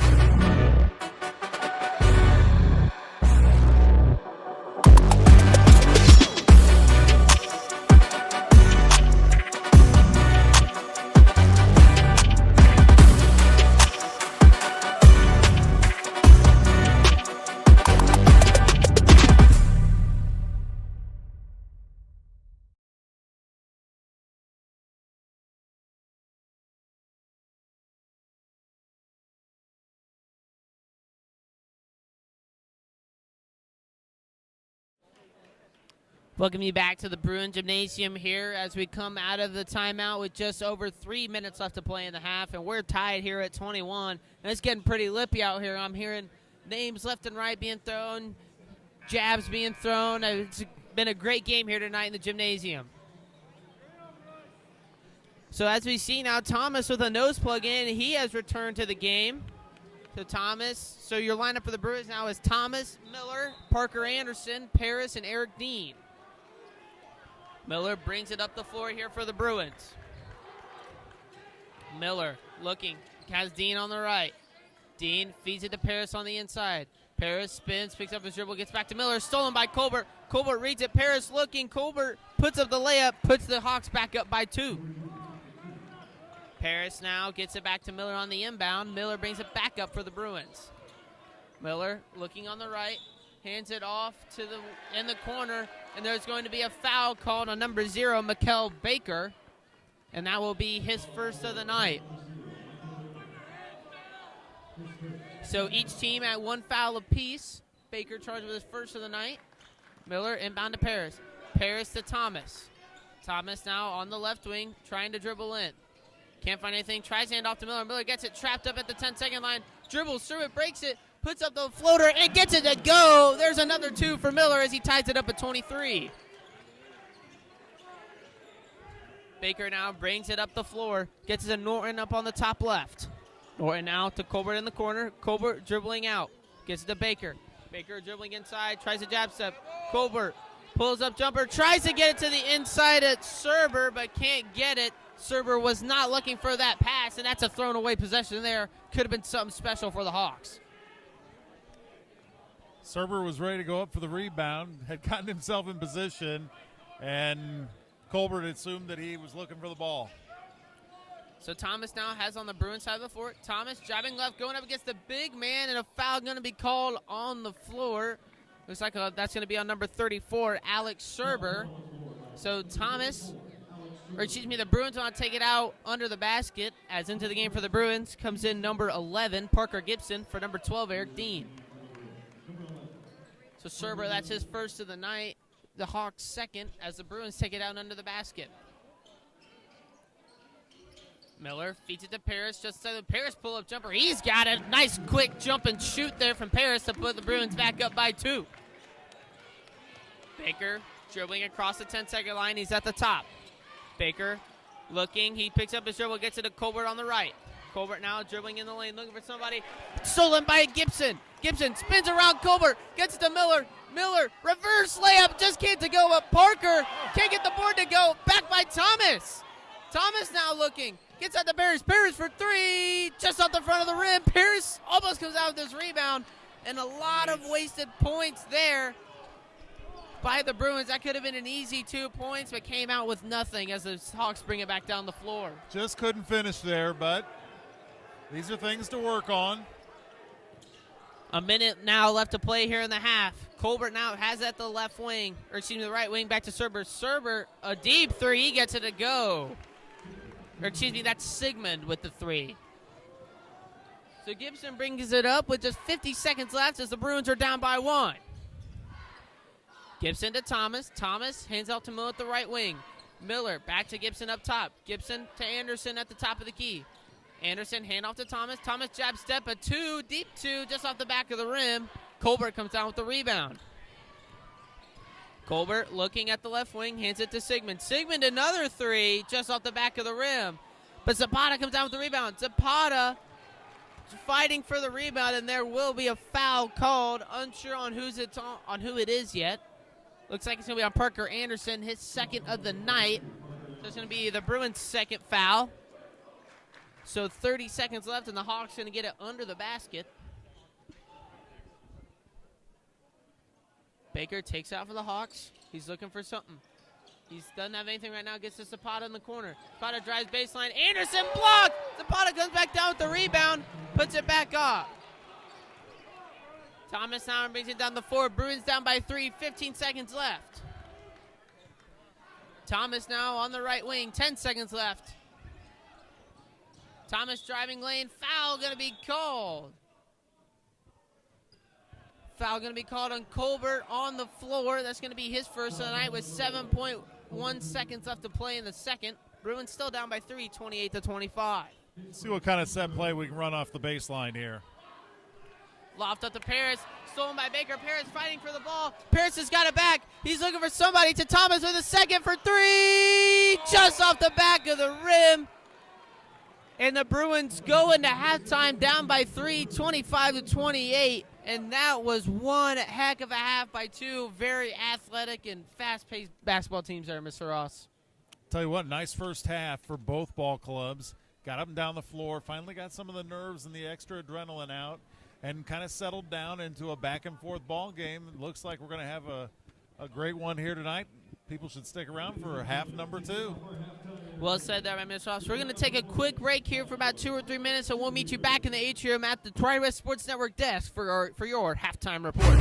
Welcome you back to the Bruin Gymnasium here as we come out of the timeout with just over 3 minutes left to play in the half, and we're tied here at 21. And it's getting pretty lippy out here. I'm hearing names left and right being thrown, jabs being thrown. It's been a great game here tonight in the gymnasium. So as we see now, Thomas with a nose plug in, he has returned to the game. So Thomas, so your lineup for the Bruins now is Thomas, Miller, Parker Anderson, Paris, and Eric Dean. Miller brings it up the floor here for the Bruins. Miller looking, has Dean on the right. Dean feeds it to Paris on the inside. Paris spins, picks up his dribble, gets back to Miller, stolen by Colbert. Colbert reads it, Paris looking, Colbert puts up the layup, puts the Hawks back up by 2. Paris now gets it back to Miller on the inbound. Miller brings it back up for the Bruins. Miller looking on the right, hands it off to in the corner, and there's going to be a foul called on number 0, Mikkel Baker, and that will be his first of the night. So each team at 1 foul apiece. Baker charged with his first of the night. Miller inbound to Paris. Paris to Thomas. Thomas now on the left wing, trying to dribble in. Can't find anything, tries to hand off to Miller. Miller gets it trapped up at the 10-second line, dribbles through it, breaks it, puts up the floater, and gets it to go. There's another 2 for Miller as he ties it up at 23. Baker now brings it up the floor, gets it to Norton up on the top left. Norton now to Colbert in the corner. Colbert dribbling out, gets it to Baker. Baker dribbling inside, tries a jab step. Colbert pulls up jumper, tries to get it to the inside at Serber, but can't get it. Serber was not looking for that pass, and that's a thrown away possession there. Could have been something special for the Hawks. Serber was ready to go up for the rebound, had gotten himself in position, and Colbert assumed that he was looking for the ball. So Thomas now has on the Bruins side of the floor. Thomas driving left, going up against the big man, and a foul going to be called on the floor. Looks like that's going to be on number 34, Alex Serber. So the Bruins want to take it out under the basket. As into the game for the Bruins comes in number 11, Parker Gibson, for number 12, Eric Dean. So Serber, that's his first of the night. The Hawks second as the Bruins take it out under the basket. Miller feeds it to Paris, just so the Paris pull-up jumper. He's got a nice quick jump and shoot there from Paris to put the Bruins back up by 2. Baker dribbling across the 10-second line. He's at the top. Baker looking. He picks up his dribble, gets it to Colbert on the right. Colbert now dribbling in the lane, looking for somebody. Stolen by Gibson. Gibson spins around Colbert, gets it to Miller. Miller, reverse layup, just can't to go, but Parker can't get the board to go. Back by Thomas. Thomas now looking. Gets out to Paris. Paris for 3. Just off the front of the rim. Paris almost comes out with this rebound. And a lot of wasted points there by the Bruins. That could have been an easy 2 points, but came out with nothing as the Hawks bring it back down the floor. Just couldn't finish there, but these are things to work on. A minute now left to play here in the half. Colbert now has at the left wing, or excuse me, the right wing, back to Serber. Serber, a deep 3. He gets it to go. Or excuse me, that's Sigmund with the 3. So Gibson brings it up with just 50 seconds left as the Bruins are down by 1. Gibson to Thomas. Thomas hands out to Miller at the right wing. Miller back to Gibson up top. Gibson to Anderson at the top of the key. Anderson hand off to Thomas. Thomas jab step, a 2, deep 2, just off the back of the rim. Colbert comes down with the rebound. Colbert looking at the left wing, hands it to Sigmund. Sigmund another 3, just off the back of the rim. But Zapata comes down with the rebound. Zapata fighting for the rebound, and there will be a foul called. Unsure on who it is yet. Looks like it's going to be on Parker Anderson, his second of the night. So it's going to be the Bruins' second foul. So 30 seconds left, and the Hawks going to get it under the basket. Baker takes out for the Hawks. He's looking for something. He doesn't have anything right now. Gets to Zapata in the corner. Zapata drives baseline. Anderson blocked. Zapata comes back down with the rebound. Puts it back up. Thomas now brings it down the floor. Bruins down by 3. 15 seconds left. Thomas now on the right wing. 10 seconds left. Thomas driving lane. Foul going to be called. Foul going to be called on Colbert on the floor. That's going to be his first of the night with 7.1 seconds left to play in the second. Bruins still down by 3, 28-25. See what kind of set play we can run off the baseline here. Loft up to Paris. Stolen by Baker. Paris fighting for the ball. Paris has got it back. He's looking for somebody to Thomas with a second for 3. Just off the back of the rim. And the Bruins go into halftime down by 3, 25-28. And that was one heck of a half by 2 very athletic and fast-paced basketball teams there, Mr. Ross. Tell you what, nice first half for both ball clubs. Got up and down the floor, finally got some of the nerves and the extra adrenaline out, and kind of settled down into a back-and-forth ball game. It looks like we're going to have a great one here tonight. People should stick around for half number 2. Well said there by Mr. Ross. We're going to take a quick break here for about 2 or 3 minutes, and we'll meet you back in the atrium at the Tri-West Sports Network desk for your halftime report.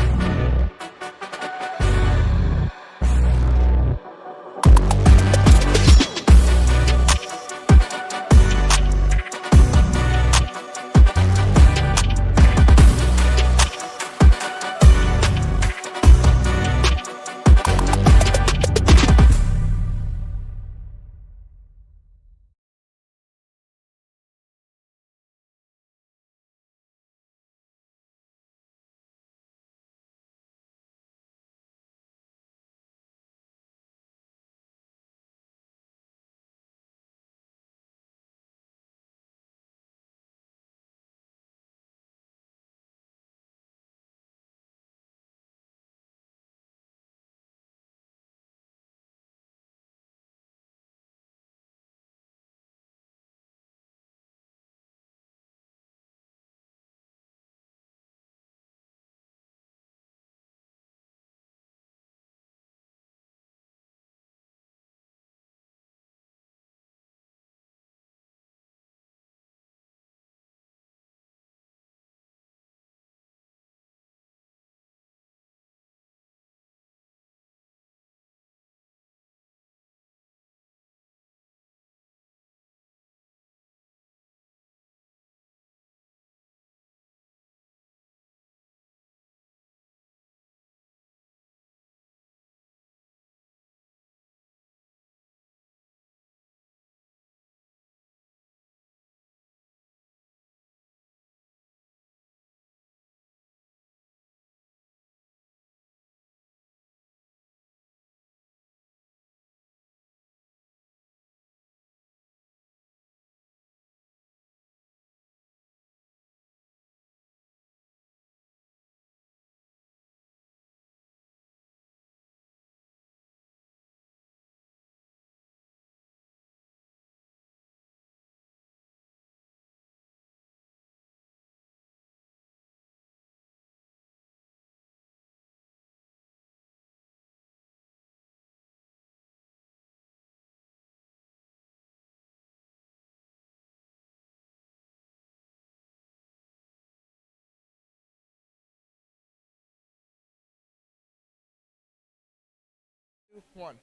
1.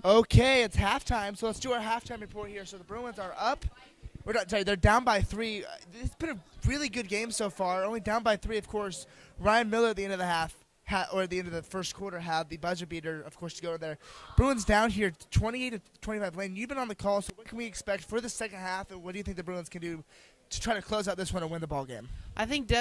Okay, it's halftime, so let's do our halftime report here. So the Bruins are up. They're down by 3. It's been a really good game so far. Only down by 3, of course. Ryan Miller at the end of the half, or at the end of the first quarter, had the buzzer beater, of course, to go in there. Bruins down here, 28-25. Lane, you've been on the call, so what can we expect for the second half, and what do you think the Bruins can do to try to close out this one and win the ball game? I think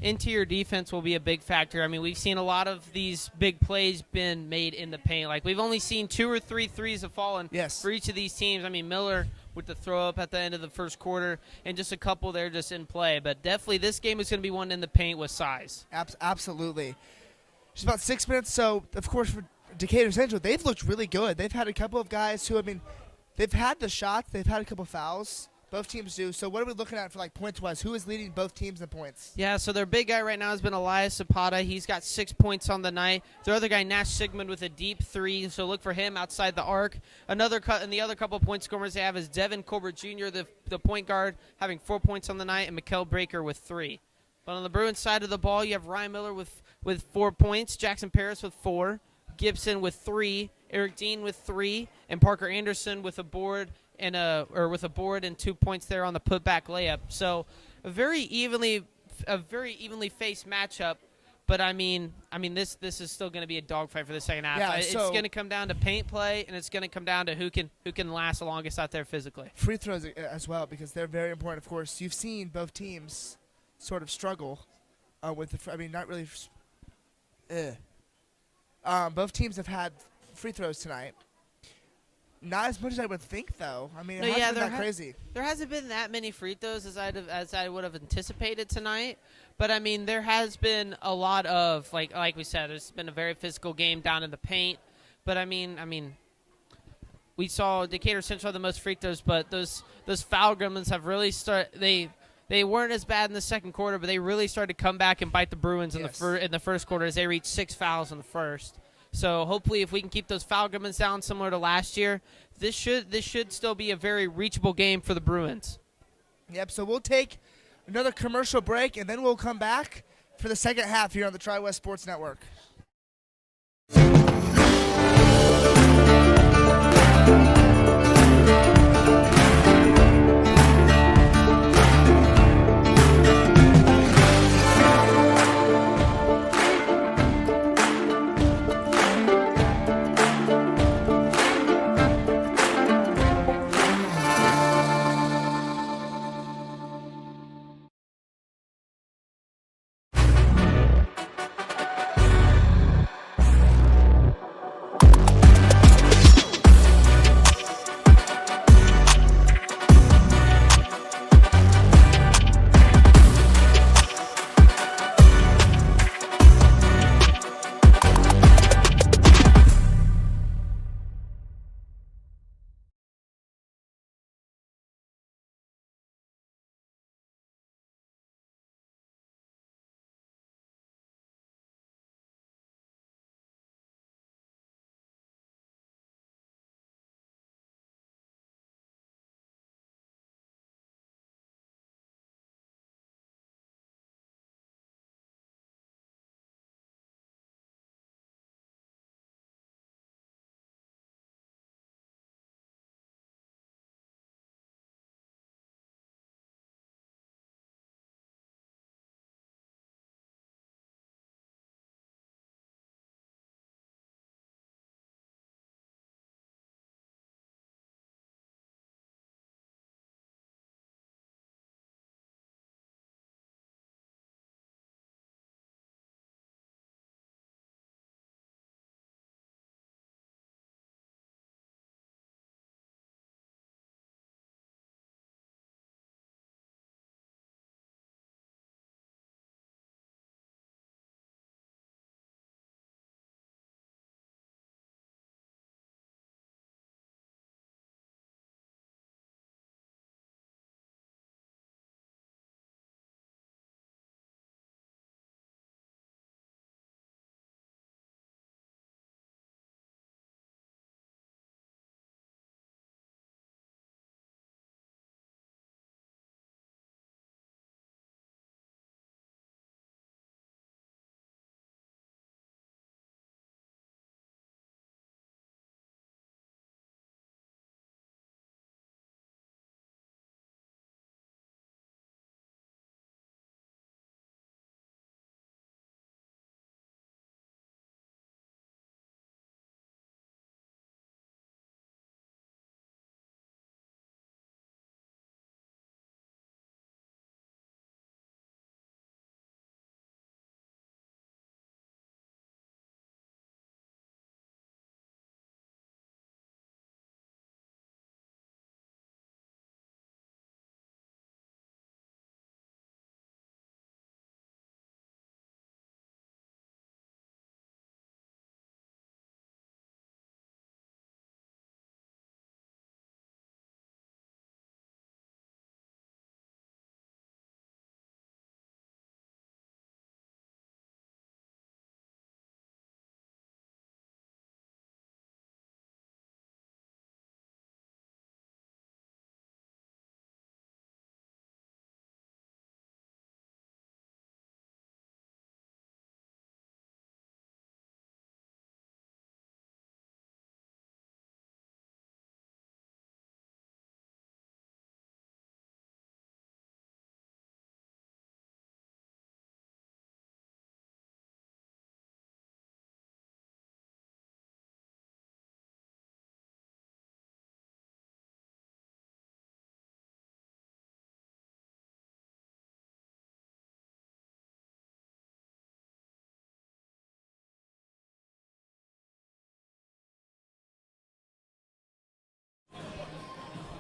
interior defense will be a big factor. I mean, we've seen a lot of these big plays been made in the paint. Like, we've only seen 2 or 3 threes have fallen for each of these teams. I mean, Miller with the throw up at the end of the first quarter and just a couple there just in play. But definitely this game is going to be one in the paint with size. Absolutely. Just about 6 minutes. So, of course, for Decatur Central, they've looked really good. They've had a couple of guys who, I mean, they've had the shots. They've had a couple fouls. Both teams do. So what are we looking at for, like, points-wise? Who is leading both teams in points? Yeah, so their big guy right now has been Elias Zapata. He's got 6 points on the night. Their other guy, Nash Sigmund, with a deep 3, so look for him outside the arc. And the other couple point scorers they have is Devin Colbert Jr., the point guard, having 4 points on the night, and Mikkel Breaker with 3. But on the Bruins side of the ball, you have Ryan Miller with 4 points, Jackson Paris with 4, Gibson with 3, Eric Dean with 3, and Parker Anderson with a board and 2 points there on the putback layup. So a very evenly faced matchup. But I mean this is still going to be a dogfight for the second half. Yeah, It's going to come down to paint play, and it's going to come down to who can last the longest out there physically. Free throws as well, because they're very important. Of course, you've seen both teams sort of struggle with not really. Both teams have had free throws tonight. Not as much as I would think, though. I mean, it hasn't been that crazy. There hasn't been that many free throws as I would have anticipated tonight. But I mean, there has been a lot of like we said, it's been a very physical game down in the paint. But I mean, we saw Decatur Central have the most free throws, but those foul gremlins have really started. They weren't as bad in the second quarter, but they really started to come back and bite the Bruins in the first quarter as they reached 6 fouls in the first. So hopefully, if we can keep those foul gremlins down similar to last year, this should still be a very reachable game for the Bruins. Yep. So we'll take another commercial break, and then we'll come back for the second half here on the Tri-West Sports Network.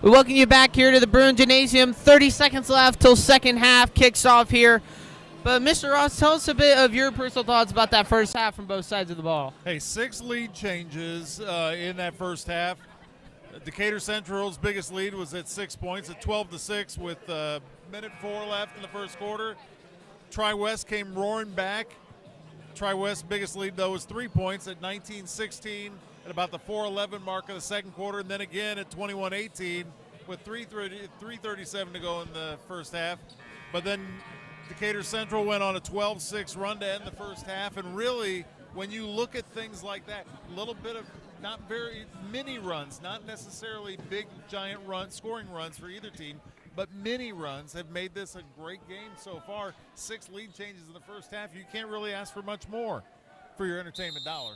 We welcome you back here to the Bruin Gymnasium. 30 seconds left till second half kicks off here. But Mr. Ross, tell us a bit of your personal thoughts about that first half from both sides of the ball. Hey, 6 lead changes in that first half. Decatur Central's biggest lead was at 6 points at 12-6 with minute 4 left in the first quarter. Tri-West came roaring back. Tri-West's biggest lead, though, was 3 points at 19-16 at about the 4:11 mark of the second quarter, and then again at 21-18 with 3:37 to go in the first half. But then Decatur Central went on a 12-6 run to end the first half, and really, when you look at things like that, a little bit of not very mini runs, not necessarily big, giant runs, scoring runs for either team, but mini runs have made this a great game so far. 6 lead changes in the first half. You can't really ask for much more for your entertainment dollar.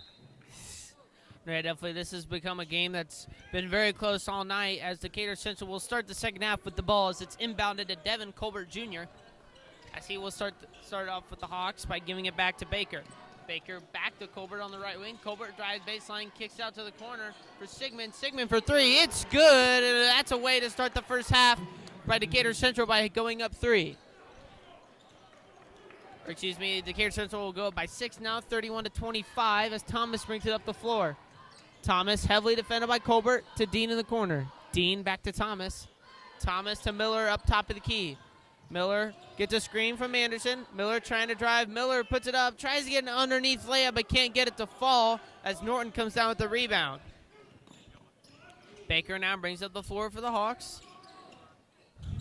Yeah, definitely. This has become a game that's been very close all night as Decatur Central will start the second half with the ball as it's inbounded to Devin Colbert Jr. as he will start off with the Hawks by giving it back to Baker. Baker back to Colbert on the right wing. Colbert drives baseline, kicks out to the corner for Sigmund. Sigmund for 3. It's good. And that's a way to start the first half by Decatur Central by going up 3. Or excuse me, Decatur Central will go up by 6 now, 31-25 as Thomas brings it up the floor. Thomas heavily defended by Colbert to Dean in the corner. Dean back to Thomas. Thomas to Miller up top of the key. Miller gets a screen from Anderson. Miller trying to drive. Miller puts it up, tries to get an underneath layup, but can't get it to fall as Norton comes down with the rebound. Baker now brings up the floor for the Hawks.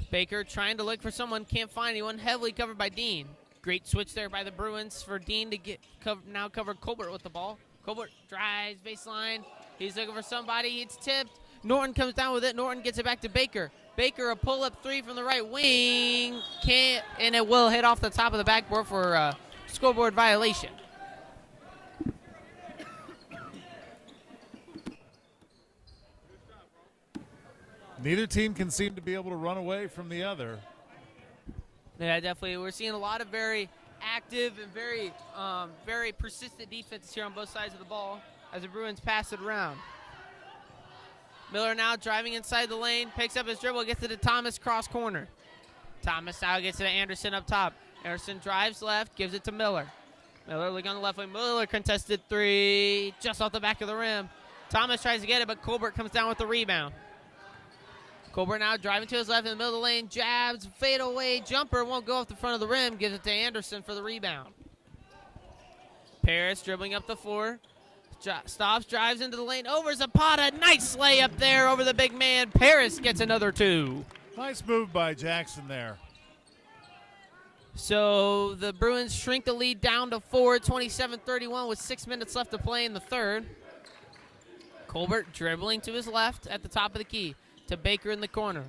Baker trying to look for someone, can't find anyone, heavily covered by Dean. Great switch there by the Bruins for Dean to get now cover Colbert with the ball. Colbert drives baseline. He's looking for somebody. It's tipped. Norton comes down with it. Norton gets it back to Baker. Baker, a pull-up 3 from the right wing. Can't, and it will hit off the top of the backboard for a scoreboard violation. Neither team can seem to be able to run away from the other. Yeah, definitely. We're seeing a lot of very active and very persistent defenses here on both sides of the ball as the Bruins pass it around. Miller now driving inside the lane, picks up his dribble, gets it to Thomas, cross corner. Thomas now gets it to Anderson up top. Anderson drives left, gives it to Miller. Miller looking on the left wing. Miller contested 3, just off the back of the rim. Thomas tries to get it, but Colbert comes down with the rebound. Colbert now driving to his left in the middle of the lane, jabs, fade away, jumper, won't go off the front of the rim, gives it to Anderson for the rebound. Paris dribbling up the floor, stops, drives into the lane, over Zapata, nice layup there over the big man. Paris gets another 2. Nice move by Jackson there. So the Bruins shrink the lead down to 4, 27-31 with 6 minutes left to play in the third. Colbert dribbling to his left at the top of the key. To Baker in the corner.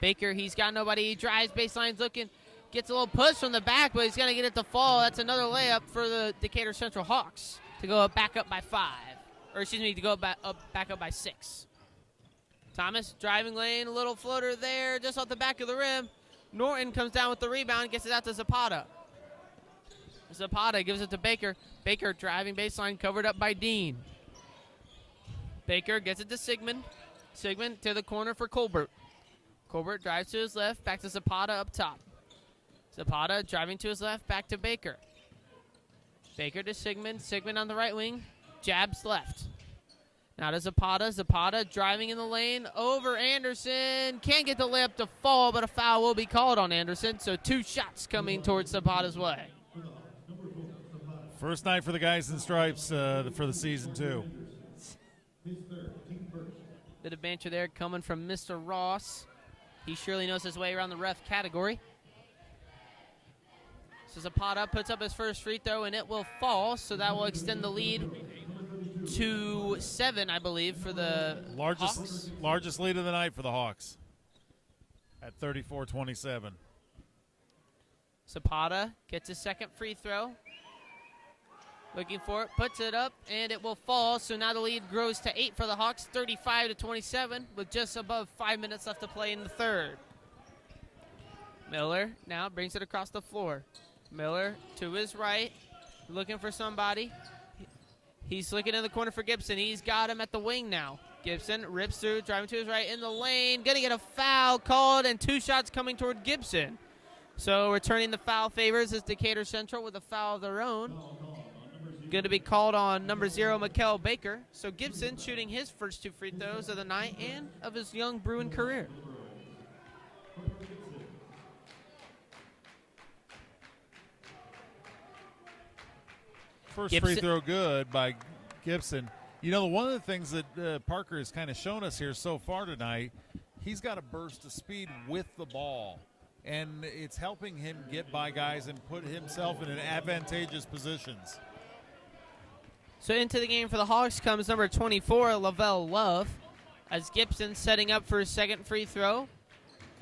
Baker, he's got nobody. He drives, baseline's looking, gets a little push from the back, but he's going to get it to fall. That's another layup for the Decatur Central Hawks to go back up by 5. Or excuse me, to go back up by 6. Thomas driving lane, a little floater there, just off the back of the rim. Norton comes down with the rebound, gets it out to Zapata. Zapata gives it to Baker. Baker driving baseline, covered up by Dean. Baker gets it to Sigmund. Sigmund to the corner for Colbert. Colbert drives to his left, back to Zapata up top. Zapata driving to his left, back to Baker. Baker to Sigmund. Sigmund on the right wing, jabs left. Now to Zapata. Zapata driving in the lane over Anderson. Can't get the layup to fall, but a foul will be called on Anderson. So 2 shots coming towards Zapata's way. First night for the guys in stripes for the season, too. Bit of banter there coming from Mr. Ross. He surely knows his way around the ref category. So Zapata puts up his first free throw, and it will fall, so that will extend the lead to 7, I believe, for the Hawks. Largest lead of the night for the Hawks at 34-27. Zapata gets his second free throw. Looking for it, puts it up, and it will fall. So now the lead grows to 8 for the Hawks, 35-27, with just above 5 minutes left to play in the third. Miller now brings it across the floor. Miller to his right, looking for somebody. He's looking in the corner for Gibson. He's got him at the wing now. Gibson rips through, driving to his right in the lane. Going to get a foul called, and 2 shots coming toward Gibson. So returning the foul favors is Decatur Central with a foul of their own. Going to be called on number 0, Mikael Baker. So Gibson shooting his first 2 free throws of the night and of his young Bruin career. First Gibson. free throw good by Gibson. You know, one of the things that Parker has kind of shown us here so far tonight, he's got a burst of speed with the ball. And it's helping him get by guys and put himself in an advantageous positions. So into the game for the Hawks comes number 24, Lavelle Love, as Gibson setting up for his second free throw.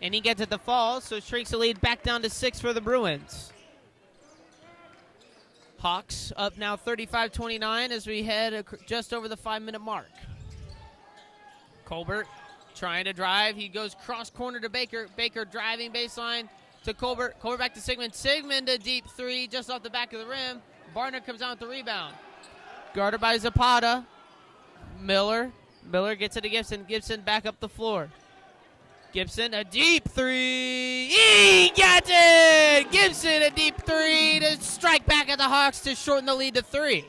And he gets it to fall, so shrinks the lead back down to 6 for the Bruins. Hawks up now 35-29 as we head just over the 5-minute mark. Colbert trying to drive. He goes cross corner to Baker. Baker driving baseline to Colbert. Colbert back to Sigmund. Sigmund a deep 3 just off the back of the rim. Barnard comes down with the rebound. Guarded by Zapata. Miller gets it to Gibson. Gibson back up the floor. Gibson, a deep 3. He got it! Gibson, a deep 3 to strike back at the Hawks to shorten the lead to 3.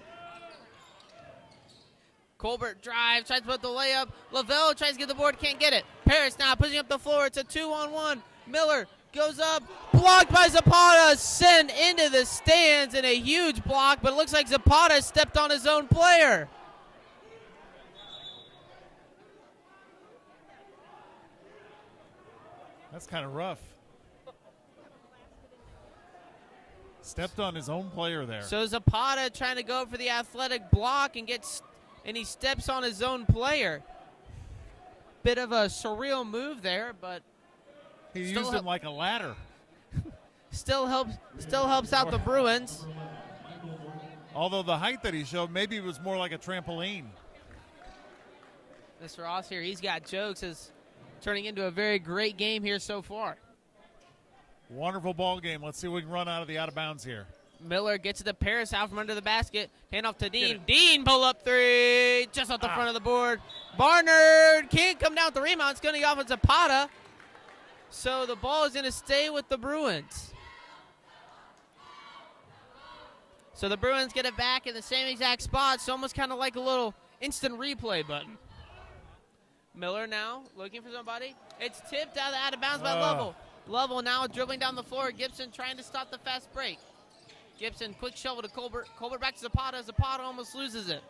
Colbert drives, tries to put the layup. Lavelle tries to get the board, can't get it. Paris now pushing up the floor. It's a 2-on-1. Miller goes up, blocked by Zapata, sent into the stands in a huge block, but it looks like Zapata stepped on his own player. That's kind of rough. Stepped on his own player there. So Zapata trying to go for the athletic block and he steps on his own player. Bit of a surreal move there, but he used him like a ladder. Still helps out the Bruins. Although the height that he showed, maybe it was more like a trampoline. Mr. Ross here, he's got jokes, is turning into a very great game here so far. Wonderful ball game. Let's see if we can run out of the out of bounds here. Miller gets it to Paris out from under the basket. Hand off to Dean. Dean pull up 3 just off the front of the board. Barnard can't come down with the rebound. It's going to go off with Zapata. So the ball is going to stay with the Bruins. So the Bruins get it back in the same exact spot. It's almost kind of like a little instant replay button. Miller now looking for somebody. It's tipped out of bounds by Lovell. Lovell now dribbling down the floor. Gibson trying to stop the fast break. Gibson, quick shovel to Colbert. Colbert back to Zapata. Zapata almost loses it.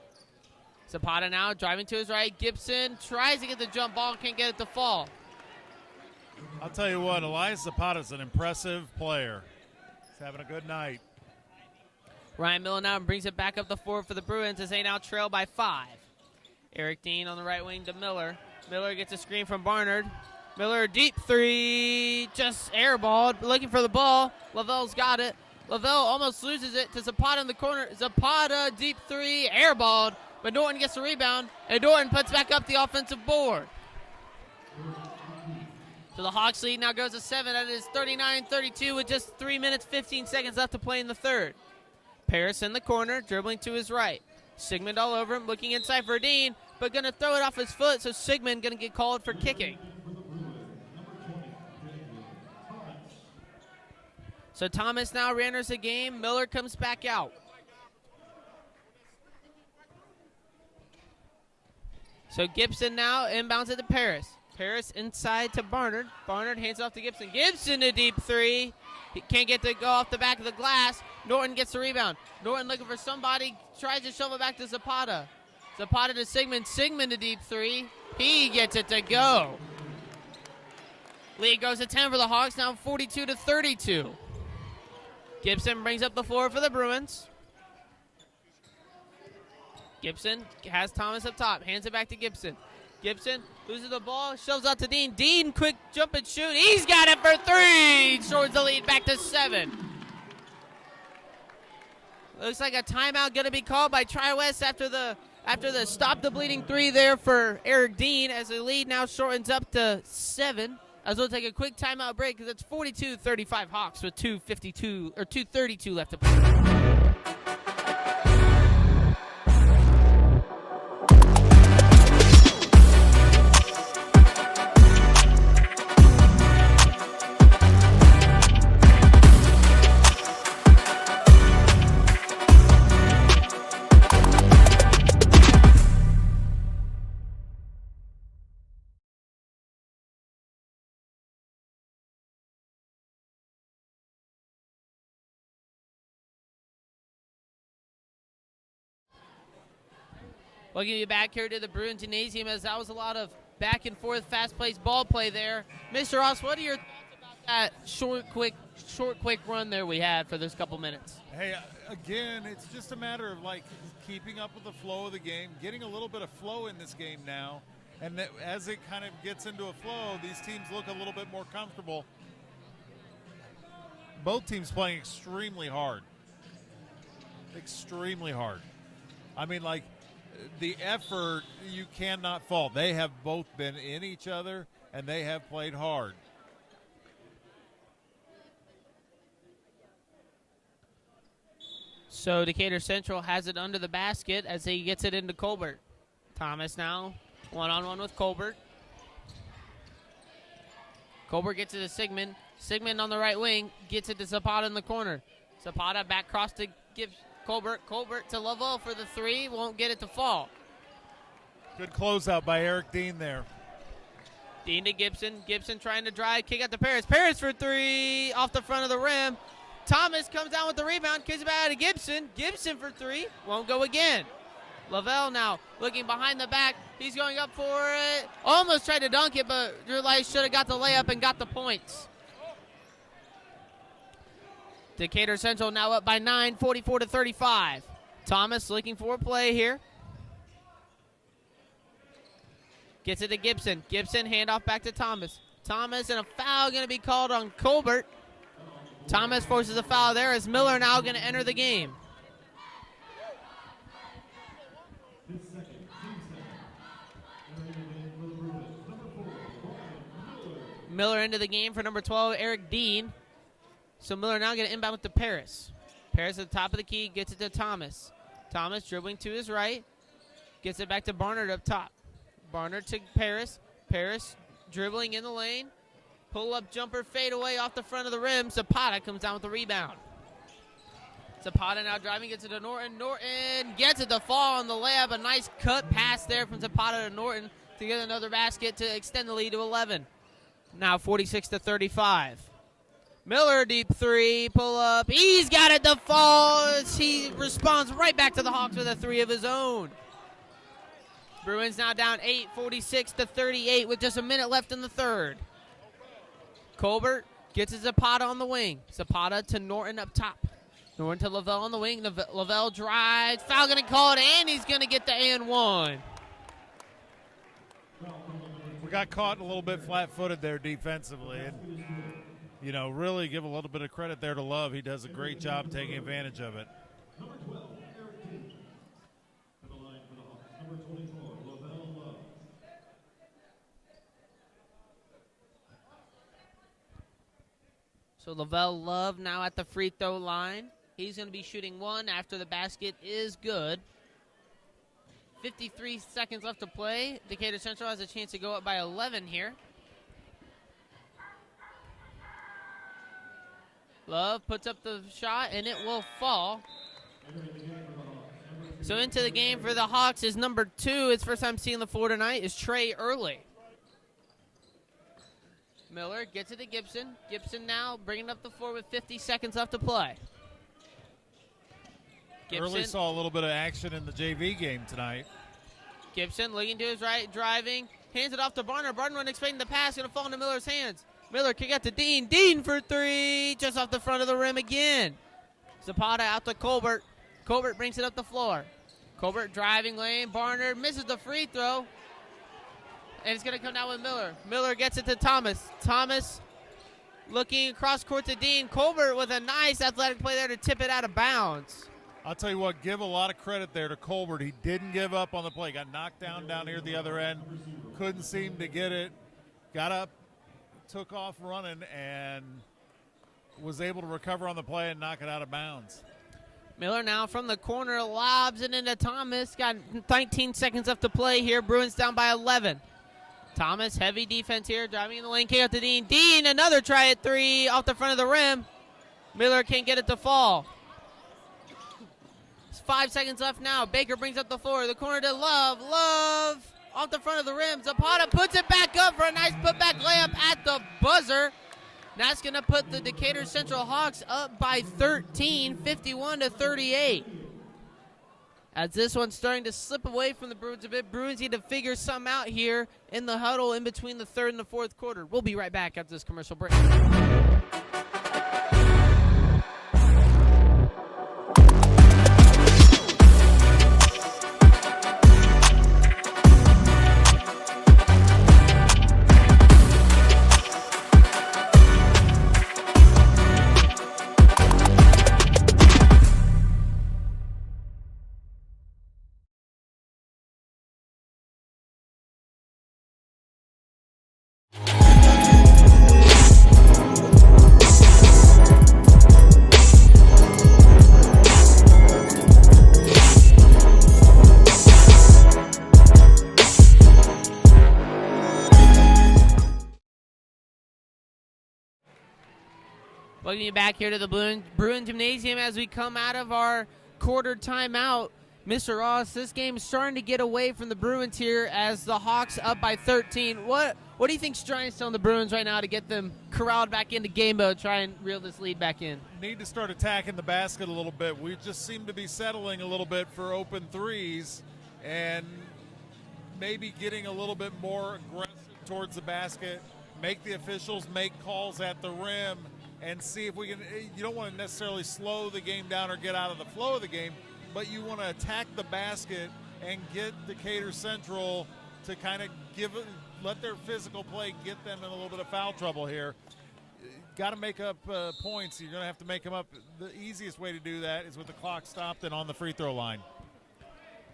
Zapata now driving to his right. Gibson tries to get the jump ball, can't get it to fall. I'll tell you what, Elias Zapata's an impressive player. He's having a good night. Ryan Miller now brings it back up the floor for the Bruins as they now trail by 5. Eric Dean on the right wing to Miller. Miller gets a screen from Barnard. Miller, deep 3, just airballed, looking for the ball. Lavelle's got it. Lavelle almost loses it to Zapata in the corner. Zapata, deep 3, airballed, but Norton gets the rebound, and Norton puts back up the offensive board. So the Hawks lead now goes to 7. That is 39-32 with just 3 minutes, 15 seconds left to play in the third. Paris in the corner, dribbling to his right. Sigmund all over him, looking inside for Dean, but going to throw it off his foot, so Sigmund going to get called for kicking. So Thomas now re-enters the game. Miller comes back out. So Gibson now inbounds it to Paris. Paris inside to Barnard. Barnard hands off to Gibson. Gibson a deep 3. He can't get to go off the back of the glass. Norton gets the rebound. Norton looking for somebody. Tries to shove it back to Zapata. Zapata to Sigmund. Sigmund a deep 3. He gets it to go. Lead goes to 10 for the Hawks. Now 42-32. Gibson brings up the floor for the Bruins. Gibson has Thomas up top. Hands it back to Gibson. Gibson loses the ball. Shoves out to Dean. Dean, quick jump and shoot. He's got it for 3. Shorts the lead back to 7. Looks like a timeout going to be called by Tri-West after the stop the bleeding 3 there for Eric Dean, as the lead now shortens up to 7. As we'll take a quick timeout break because it's 42-35 Hawks with 2:32 left to play. We'll give you back here to the Bruin Gymnasium, as that was a lot of back and forth, fast-paced ball play there. Mr. Ross, what are your thoughts about that short, quick run there we had for this couple minutes? Hey, again, it's just a matter of like keeping up with the flow of the game, getting a little bit of flow in this game now, and that as it kind of gets into a flow, these teams look a little bit more comfortable. Both teams playing extremely hard. Extremely hard. I mean, like, the effort you cannot fault. They have both been in each other, and they have played hard. So Decatur Central has it under the basket as he gets it into Colbert. Thomas now one-on-one with Colbert. Colbert gets it to Sigmund. Sigmund on the right wing gets it to Zapata in the corner. Zapata back cross to give Colbert. Colbert to Lovell for the three. Won't get it to fall. Good closeout by Eric Dean there. Dean to Gibson. Gibson trying to drive. Kick out to Paris. Paris for three. Off the front of the rim. Thomas comes down with the rebound. Kicks it back to Gibson. Gibson for three. Won't go again. Lavelle now looking behind the back. He's going up for it. Almost tried to dunk it, but realized should have got the layup and got the points. Decatur Central now up by 9, 44-35. Thomas looking for a play here. Gets it to Gibson. Gibson handoff back to Thomas. Thomas, and a foul going to be called on Colbert. Thomas forces a foul there as Miller now going to enter the game. Miller into the game for number 12, Eric Dean. So Miller now going to inbound with to Paris. Paris at the top of the key, gets it to Thomas. Thomas dribbling to his right. Gets it back to Barnard up top. Barnard to Paris. Paris dribbling in the lane. Pull-up jumper, fade away off the front of the rim. Zapata comes down with the rebound. Zapata now driving, gets it to Norton. Norton gets it to fall on the layup. A nice cut pass there from Zapata to Norton to get another basket to extend the lead to 11. Now 46-35. Miller deep three, pull up. He's got it to fall as he responds right back to the Hawks with a three of his own. Bruins now down 8, 46-38 with just a minute left in the third. Colbert gets his Zapata on the wing. Zapata to Norton up top. Norton to Lavelle on the wing. Lavelle drives. Foul going to call it, and he's going to get the and one. We got caught a little bit flat-footed there defensively, and you know, really give a little bit of credit there to Love. He does a great job taking advantage of it. Number 12, Eric Dean. And the line for the Hawks, number 24, Lavelle Love. So Lavelle Love now at the free throw line. He's going to be shooting one after the basket is good. 53 seconds left to play. Decatur Central has a chance to go up by 11 here. Love puts up the shot, and it will fall. So into the game for the Hawks is number 2. His first time seeing the floor tonight is Trey Early. Miller gets it to Gibson. Gibson now bringing up the floor with 50 seconds left to play. Gibson. Early saw a little bit of action in the JV game tonight. Gibson looking to his right, driving, hands it off to Barnard. Barnard expecting the pass, going to fall into Miller's hands. Miller kick out to Dean. Dean for three, just off the front of the rim again. Zapata out to Colbert. Colbert brings it up the floor. Colbert driving lane. Barnard misses the free throw. And it's going to come down with Miller. Miller gets it to Thomas. Thomas looking across court to Dean. Colbert with a nice athletic play there to tip it out of bounds. I'll tell you what, give a lot of credit there to Colbert. He didn't give up on the play. Got knocked down here at the other end. Couldn't seem to get it. Got up, took off running, and was able to recover on the play and knock it out of bounds. Miller now from the corner lobs it into Thomas. Got 19 seconds left to play here. Bruins down by 11. Thomas, heavy defense here, driving in the lane, kick out to Dean. Dean, another try at three off the front of the rim. Miller can't get it to fall. 5 seconds left now. Baker brings up the floor. The corner to Love. Love off the front of the rim. Zapata puts it back up for a nice putback layup at the buzzer. That's going to put the Decatur Central Hawks up by 13, 51-38. As this one's starting to slip away from the Bruins a bit. Bruins need to figure something out here in the huddle in between the third and the fourth quarter. We'll be right back after this commercial break. Welcome you back here to the Bruin Gymnasium as we come out of our quarter timeout. Mr. Ross, this game is starting to get away from the Bruins here as the Hawks up by 13. What do you think's trying to tell the Bruins right now to get them corralled back into game mode, try and reel this lead back in? Need to start attacking the basket a little bit. We just seem to be settling a little bit for open threes and maybe getting a little bit more aggressive towards the basket, make the officials make calls at the rim, and see if we can. You don't want to necessarily slow the game down or get out of the flow of the game, but you want to attack the basket and get Decatur Central to kind of let their physical play get them in a little bit of foul trouble here. Got to make up points. You're going to have to make them up. The easiest way to do that is with the clock stopped and on the free throw line.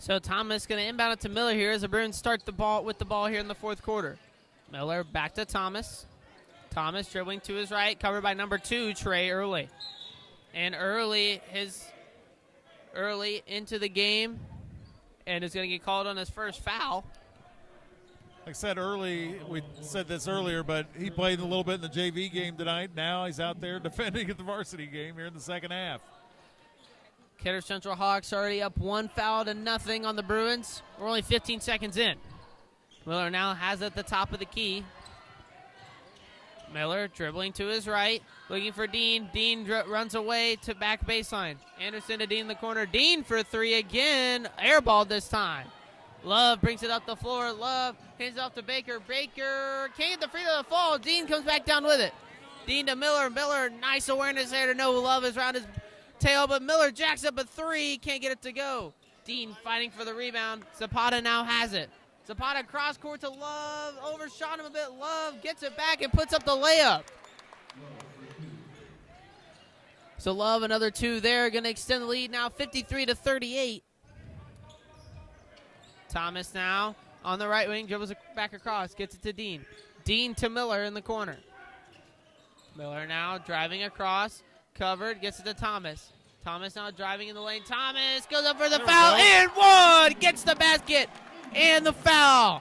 So Thomas going to inbound it to Miller here as the Bruins start the ball here in the fourth quarter. Miller back to Thomas. Thomas dribbling to his right, covered by number 2, Trey Early. And Early into the game and is going to get called on his first foul. Like I said early, we said this earlier, but he played a little bit in the JV game tonight. Now he's out there defending at the varsity game here in the second half. Decatur Central Hawks already up 1-0 on the Bruins. We're only 15 seconds in. Miller now has it at the top of the key. Miller dribbling to his right, looking for Dean. Dean runs away to back baseline. Anderson to Dean in the corner. Dean for 3 again. Airball this time. Love brings it up the floor. Love hands it off to Baker. Baker can't get the free throw to fall. Dean comes back down with it. Dean to Miller. Miller, nice awareness there to know Love is around his tail, but Miller jacks up a 3. Can't get it to go. Dean fighting for the rebound. Zapata now has it. Zapata cross court to Love, overshot him a bit. Love gets it back and puts up the layup. So Love, another 2 there, going to extend the lead now 53-38. Thomas now on the right wing, dribbles it back across, gets it to Dean. Dean to Miller in the corner. Miller now driving across, covered, gets it to Thomas. Thomas now driving in the lane. Thomas goes up for the foul and one, gets the basket. And the foul.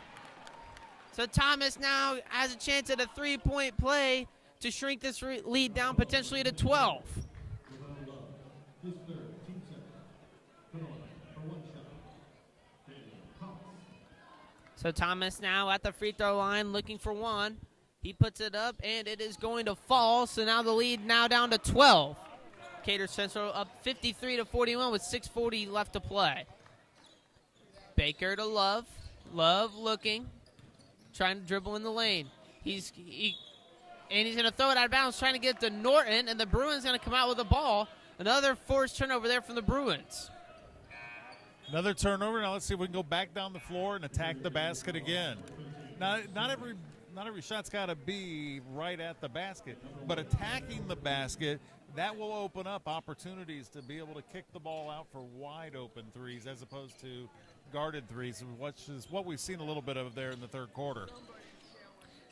So Thomas now has a chance at a 3-point play to shrink this lead down potentially to 12. So Thomas now at the free throw line looking for one. He puts it up and it is going to fall. So now the lead now down to 12. Decatur Central up 53-41 with 6:40 left to play. Baker to Love. Love looking, trying to dribble in the lane. He's going to throw it out of bounds, trying to get to Norton, and the Bruins going to come out with the ball. Another forced turnover there from the Bruins. Another turnover. Now let's see if we can go back down the floor and attack the basket again. Now, not every shot's got to be right at the basket, but attacking the basket, that will open up opportunities to be able to kick the ball out for wide open threes as opposed to guarded threes, which is what we've seen a little bit of there in the third quarter.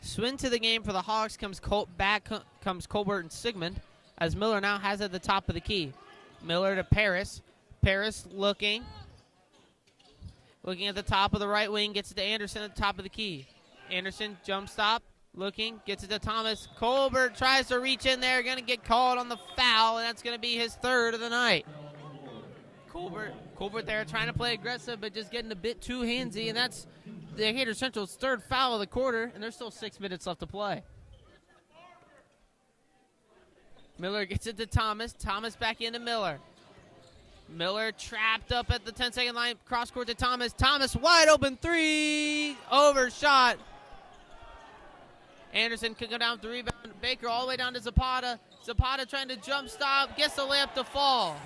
Swing to the game for the Hawks comes Colbert and Sigmund as Miller now has it at the top of the key. Miller to Paris. Paris looking at the top of the right wing, gets it to Anderson at the top of the key. Anderson jump stop, looking, gets it to Thomas. Colbert tries to reach in there, going to get called on the foul, and that's going to be his 3rd of the night. Colbert there trying to play aggressive, but just getting a bit too handsy, and that's Decatur Central's 3rd foul of the quarter, and there's still 6 minutes left to play. Miller gets it to Thomas. Thomas back into Miller. Miller trapped up at the 10-second line, cross court to Thomas. Thomas wide open three, overshot. Anderson could go down with the rebound. Baker all the way down to Zapata. Zapata trying to jump stop, gets the layup to fall.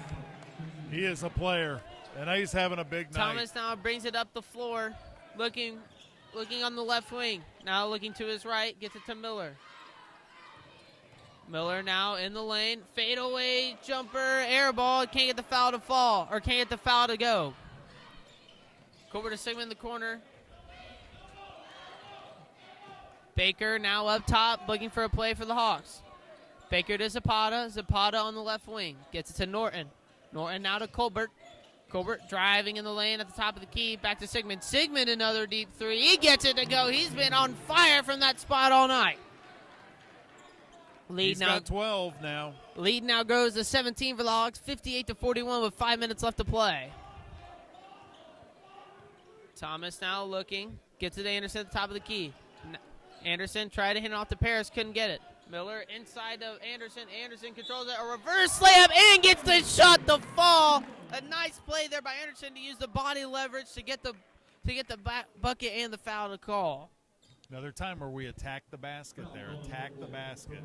He is a player, and he's having a big night. Thomas now brings it up the floor, looking on the left wing. Now looking to his right, gets it to Miller. Miller now in the lane, fadeaway jumper, air ball, can't get the foul to fall, or can't get the foul to go. Over to Sigmund in the corner. Baker now up top, looking for a play for the Hawks. Baker to Zapata, Zapata on the left wing, gets it to Norton. Norton now to Colbert. Colbert driving in the lane at the top of the key, back to Sigmund. Sigmund another deep three, he gets it to go. He's been on fire from that spot all night. He's got 12 now. Lead now grows to 17 for the Hawks, 58-41 with 5 minutes left to play. Thomas now looking, gets it to Anderson at the top of the key. Anderson tried to hit it off to Paris, couldn't get it. Miller inside of Anderson. Anderson controls it, a reverse layup, and gets the shot to fall. A nice play there by Anderson to use the body leverage to get the bucket and the foul to call. Another time where we attack the basket there. Attack the basket.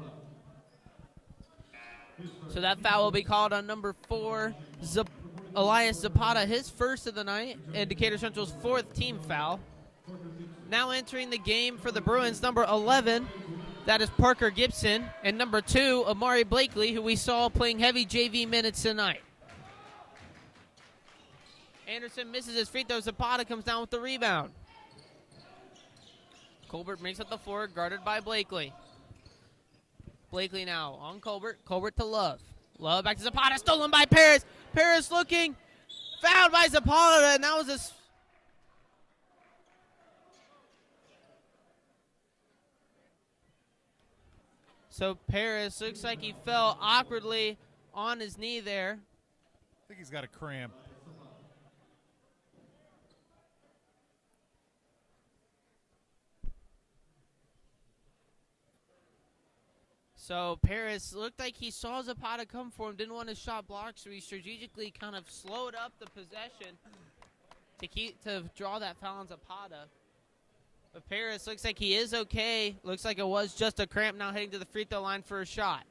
So that foul will be called on number 4, Elias Zapata, his first of the night, and Decatur Central's 4th team foul. Now entering the game for the Bruins, number 11, that is Parker Gibson, and number 2, Amari Blakely, who we saw playing heavy JV minutes tonight. Anderson misses his free throw. Zapata comes down with the rebound. Colbert makes up the floor, guarded by Blakely. Blakely now on Colbert. Colbert to Love. Love back to Zapata, stolen by Paris. Paris looking, fouled by Zapata, and that was a... So Paris looks like he fell awkwardly on his knee there. I think he's got a cramp. So Paris looked like he saw Zapata come for him, didn't want his shot blocked, so he strategically kind of slowed up the possession to draw that foul on Zapata. But Paris looks like he is okay. Looks like it was just a cramp, now heading to the free throw line for a shot.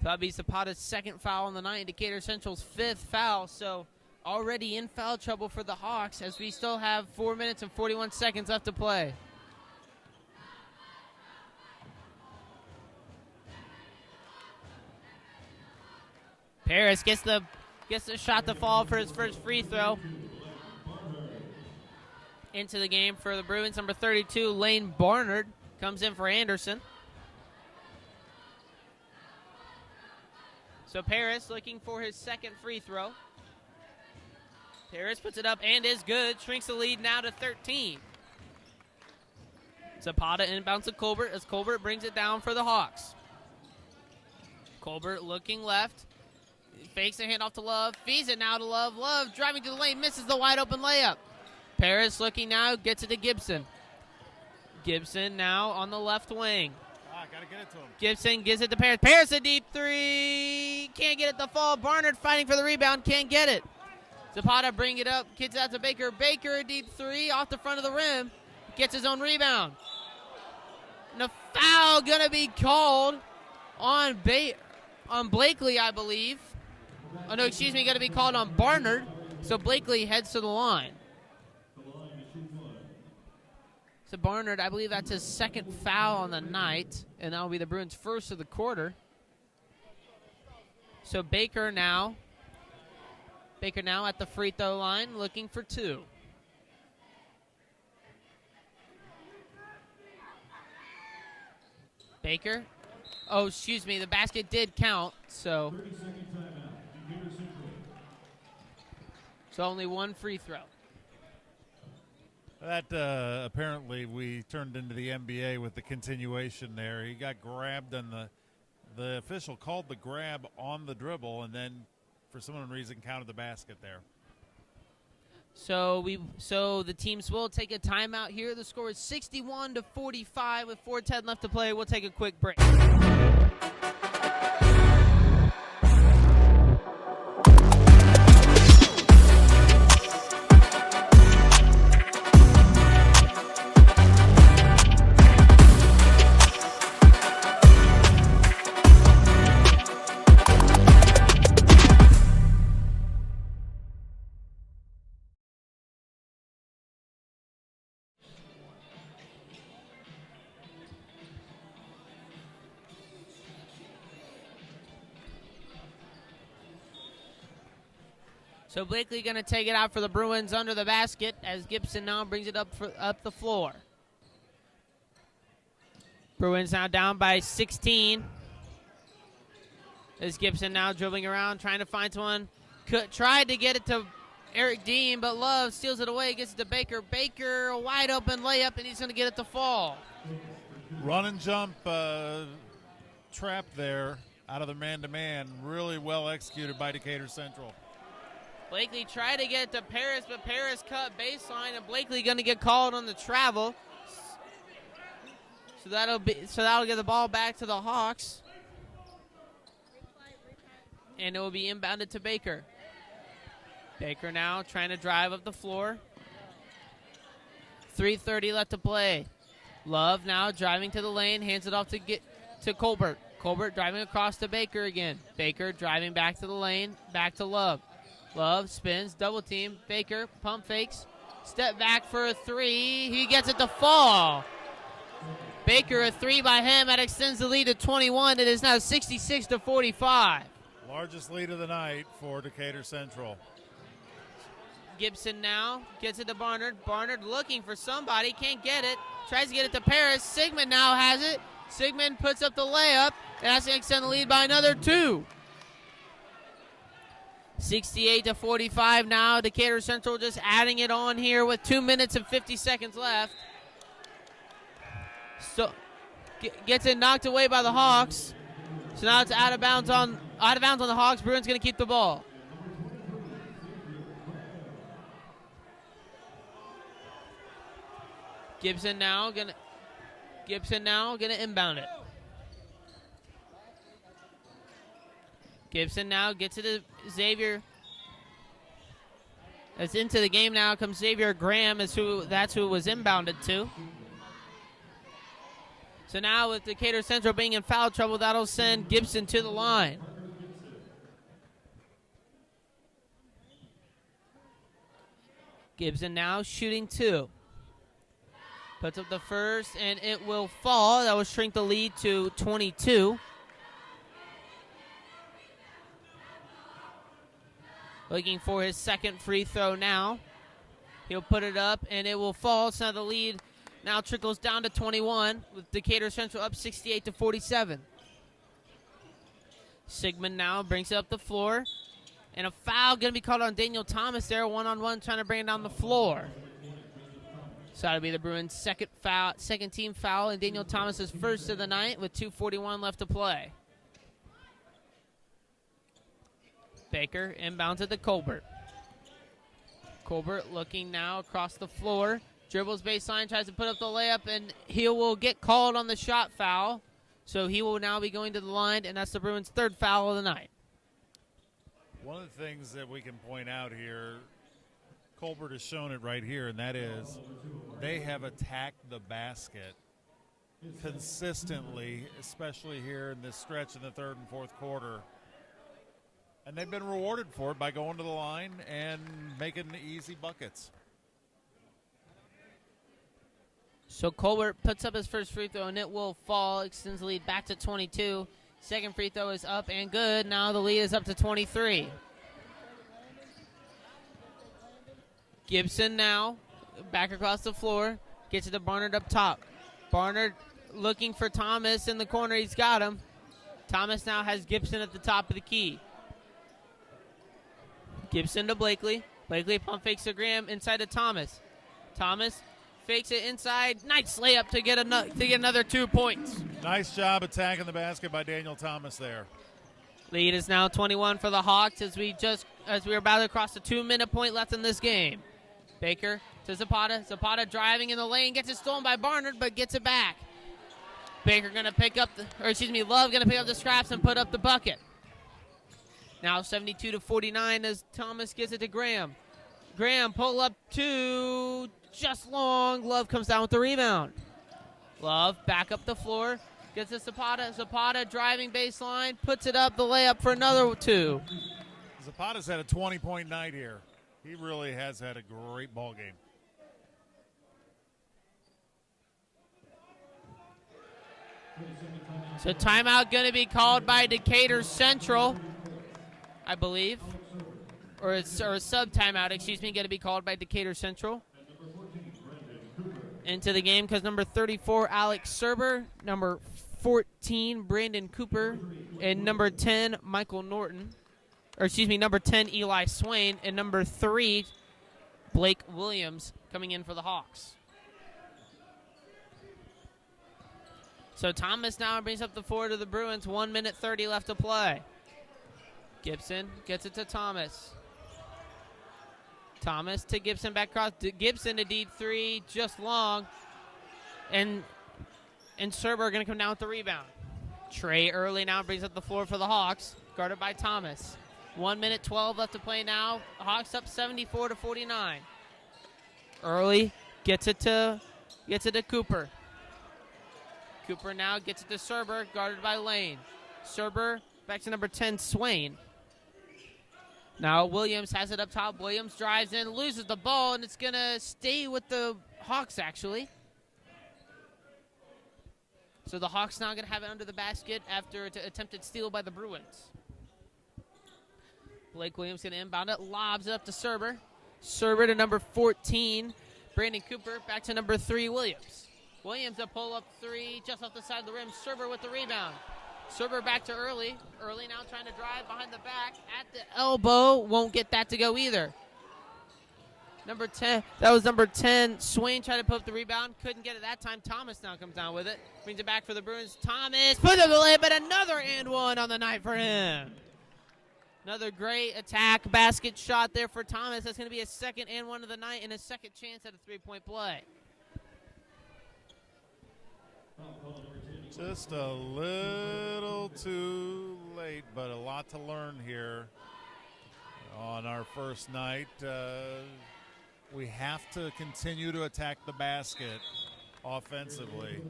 That'll be Zapata's 2nd foul on the night, Decatur Central's 5th foul, so already in foul trouble for the Hawks as we still have 4 minutes and 41 seconds left to play. Paris gets the shot to fall for his first free throw. Into the game for the Bruins, number 32, Lane Barnard, comes in for Anderson. So Paris looking for his 2nd free throw. Paris puts it up and is good. Shrinks the lead now to 13. Zapata inbounds to Colbert as Colbert brings it down for the Hawks. Colbert looking left. Fakes a handoff to Love. Feeds it now to Love. Love driving to the lane. Misses the wide open layup. Paris looking now. Gets it to Gibson. Gibson now on the left wing. Gotta get it to him. Gibson gives it to Paris. Paris a deep three. Can't get it to fall. Barnard fighting for the rebound. Can't get it. Zapata bring it up. Kicks out to Baker. Baker a deep three off the front of the rim. Gets his own rebound. And a foul gonna be called on Blakely, I believe. Oh, no, excuse me, got to be called on Barnard. So Blakely heads to the line. So Barnard, I believe that's his 2nd foul on the night, and that will be the Bruins' 1st of the quarter. So Baker now at the free throw line, looking for 2. Baker. Oh, excuse me, the basket did count, so only 1 free throw. That apparently we turned into the NBA with the continuation there. He got grabbed, and the official called the grab on the dribble, and then for some reason counted the basket there. So the teams will take a timeout here. The score is 61-45 with 4:10 left to play. We'll take a quick break. So Blakely going to take it out for the Bruins under the basket as Gibson now brings it up the floor. Bruins now down by 16. As Gibson now dribbling around, trying to find someone. Tried to get it to Eric Dean, but Love steals it away, gets it to Baker. Baker, a wide open layup, and he's going to get it to fall. Run and jump trap there out of the man-to-man. Really well executed by Decatur Central. Blakely tried to get it to Paris, but Paris cut baseline, and Blakely going to get called on the travel. So that'll get the ball back to the Hawks. And it will be inbounded to Baker. Baker now trying to drive up the floor. 3:30 left to play. Love now driving to the lane, hands it off to Colbert. Colbert driving across to Baker again. Baker driving back to the lane, back to Love. Love spins, double team. Baker pump fakes, step back for a three. He gets it to fall. Baker, a three by him. That extends the lead to 21. It is now 66-45. Largest lead of the night for Decatur Central. Gibson now gets it to Barnard. Barnard looking for somebody, can't get it. Tries to get it to Paris. Sigmund now has it. Sigmund puts up the layup, and that's going to extend the lead by another two. 68-45 now. Decatur Central just adding it on here with 2 minutes and 50 seconds left. So gets it knocked away by the Hawks. So now it's out of bounds on the Hawks. Bruins going to keep the ball. Gibson now gonna inbound it. Gibson now gets it to Xavier. It's into the game now. Comes Xavier Graham. That's who it was inbounded to. So now with Decatur Central being in foul trouble, that'll send Gibson to the line. Gibson now shooting two. Puts up the first, and it will fall. That will shrink the lead to 22. Looking for his second free throw now. He'll put it up, and it will fall. So now the lead now trickles down to 21, with Decatur Central up 68-47. Sigmund now brings it up the floor, and a foul going to be called on Daniel Thomas there, one-on-one, trying to bring it down the floor. So that'll be the Bruins' second team foul, and Daniel Thomas' first of the night with 2:41 left to play. Baker inbounds it to Colbert. Colbert looking now across the floor. Dribbles baseline, tries to put up the layup, and he will get called on the shot foul. So he will now be going to the line, and that's the Bruins' third foul of the night. One of the things that we can point out here, Colbert has shown it right here, and that is they have attacked the basket consistently, especially here in this stretch in the third and fourth quarter. And they've been rewarded for it by going to the line and making easy buckets. So Colbert puts up his first free throw, and it will fall, extends the lead back to 22. Second free throw is up and good. Now the lead is up to 23. Gibson now back across the floor, gets it to Barnard up top. Barnard looking for Thomas in the corner. He's got him. Thomas now has Gibson at the top of the key. Gibson to Blakely. Blakely pump fakes to Graham inside to Thomas. Thomas fakes it inside. Nice layup to get another 2 points. Nice job attacking the basket by Daniel Thomas there. Lead is now 21 for the Hawks as we are about to cross the 2-minute point left in this game. Baker to Zapata. Zapata driving in the lane, gets it stolen by Barnard, but gets it back. Baker going to pick up Love going to pick up the scraps and put up the bucket. Now 72-49 as Thomas gives it to Graham. Graham pull up two, just long. Love comes down with the rebound. Love back up the floor, gets to Zapata. Zapata driving baseline, puts it up, the layup for another two. Zapata's had a 20-point night here. He really has had a great ball game. So timeout going to be called by Decatur Central, I believe. or a sub timeout, excuse me, going to be called by Decatur Central. Into the game because number 34, Alex Serber, number 14, Brandon Cooper, and number 10, Michael Norton. Or excuse me, number 10, Eli Swain, and number 3, Blake Williams coming in for the Hawks. So Thomas now brings up the forward of the Bruins. 1 minute 30 left to play. Gibson gets it to Thomas. Thomas to Gibson back across. Gibson to deep three, just long. And Serber going to come down with the rebound. Trey Early now brings up the floor for the Hawks, guarded by Thomas. 1 minute 12 left to play now. Hawks up 74-49. Early gets it to Cooper. Cooper now gets it to Serber, guarded by Lane. Serber back to number 10, Swain. Now Williams has it up top. Williams drives in, loses the ball, and it's going to stay with the Hawks, actually. So the Hawks now going to have it under the basket after an attempted steal by the Bruins. Blake Williams going to inbound it, lobs it up to Serber. Serber to number 14, Brandon Cooper. Back to number 3, Williams. Williams a pull-up three just off the side of the rim. Serber with the rebound. Serber back to Early. Early now trying to drive behind the back at the elbow. Won't get that to go either. Number 10, that was number 10. Swain tried to put up the rebound. Couldn't get it that time. Thomas now comes down with it. Brings it back for the Bruins. Thomas puts up the lid, but another and one on the night for him. Another great attack basket shot there for Thomas. That's going to be his second and one of the night and his second chance at a three-point play. Just a little too late, but a lot to learn here on our first night. We have to continue to attack the basket offensively.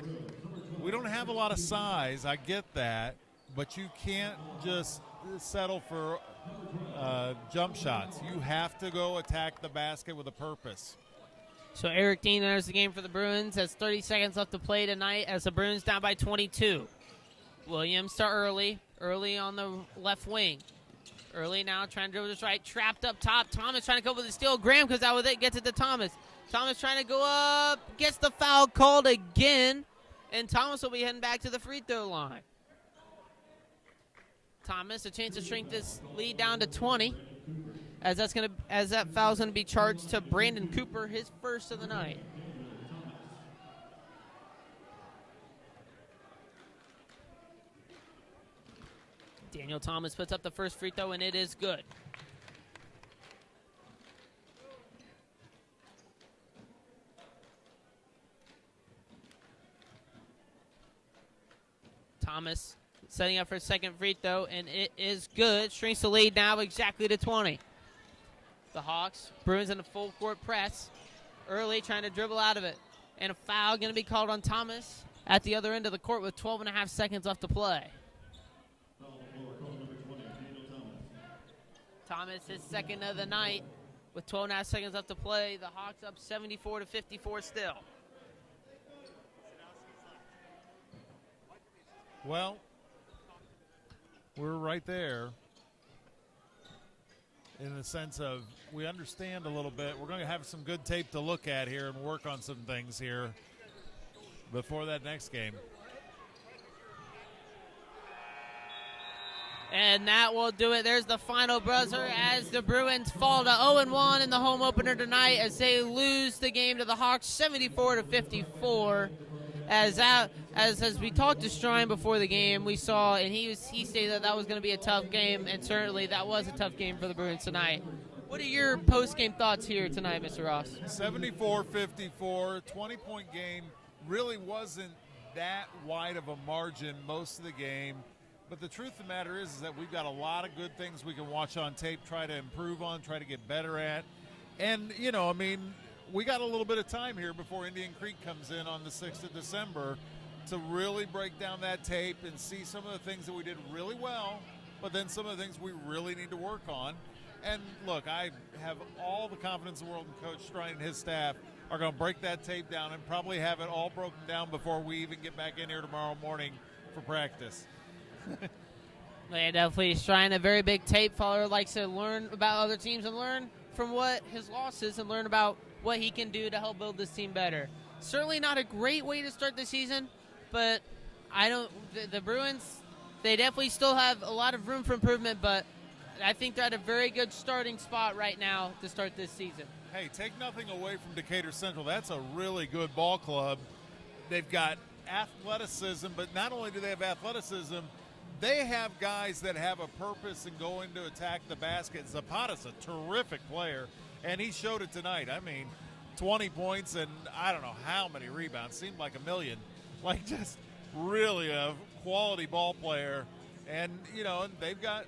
We don't have a lot of size, I get that, but you can't just settle for jump shots. You have to go attack the basket with a purpose. So Eric Dean enters the game for the Bruins. Has 30 seconds left to play tonight as the Bruins down by 22. Williams to Early. Early on the left wing. Early now trying to dribble this right. Trapped up top. Thomas trying to go with the steal. Graham comes out with it. Gets it to Thomas. Thomas trying to go up. Gets the foul called again. And Thomas will be heading back to the free throw line. Thomas a chance to shrink this lead down to 20. As that foul's gonna be charged to Brandon Cooper, his first of the night. Daniel Thomas puts up the first free throw, and it is good. Thomas setting up for a second free throw, and it is good. Shrinks the lead now exactly to 20. The Hawks, Bruins in a full court press. Early trying to dribble out of it. And a foul going to be called on Thomas at the other end of the court with 12 and a half seconds left to play. Thomas, his second of the night with 12 and a half seconds left to play. The Hawks up 74-54 still. Well, we're right there in the sense of we understand a little bit. We're going to have some good tape to look at here and work on some things here before that next game. And that will do it. There's the final buzzer as the Bruins fall to 0-1 in the home opener tonight as they lose the game to the Hawks 74-54. As we talked to Strine before the game, we saw, and he stated that was going to be a tough game, and certainly that was a tough game for the Bruins tonight. What are your post-game thoughts here tonight, Mr. Ross? 74-54, 20-point game. Really wasn't that wide of a margin most of the game. But the truth of the matter is that we've got a lot of good things we can watch on tape, try to improve on, try to get better at. And, we got a little bit of time here before Indian Creek comes in on the 6th of December to really break down that tape and see some of the things that we did really well, but then some of the things we really need to work on. And, look, I have all the confidence in the world in Coach Strine and his staff are going to break that tape down and probably have it all broken down before we even get back in here tomorrow morning for practice. Yeah, definitely. He's trying a very big tape. Fowler likes to learn about other teams and learn from what his loss is and learn about what he can do to help build this team better. Certainly not a great way to start the season, but the Bruins, they definitely still have a lot of room for improvement, but I think they're at a very good starting spot right now to start this season. Hey, take nothing away from Decatur Central. That's a really good ball club. They've got athleticism, but not only do they have athleticism, they have guys that have a purpose and going to attack the basket. Zapata's a terrific player, and he showed it tonight. I mean, 20 points and I don't know how many rebounds. Seemed like a million. Like, just really a quality ball player. And, and they've got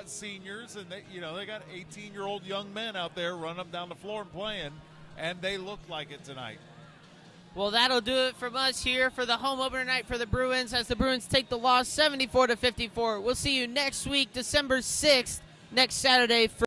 seniors, and they got 18-year-old young men out there running up down the floor and playing, and they look like it tonight. Well, that'll do it from us here for the home opener night for the Bruins as the Bruins take the loss 74-54. We'll see you next week, December 6th, next Saturday.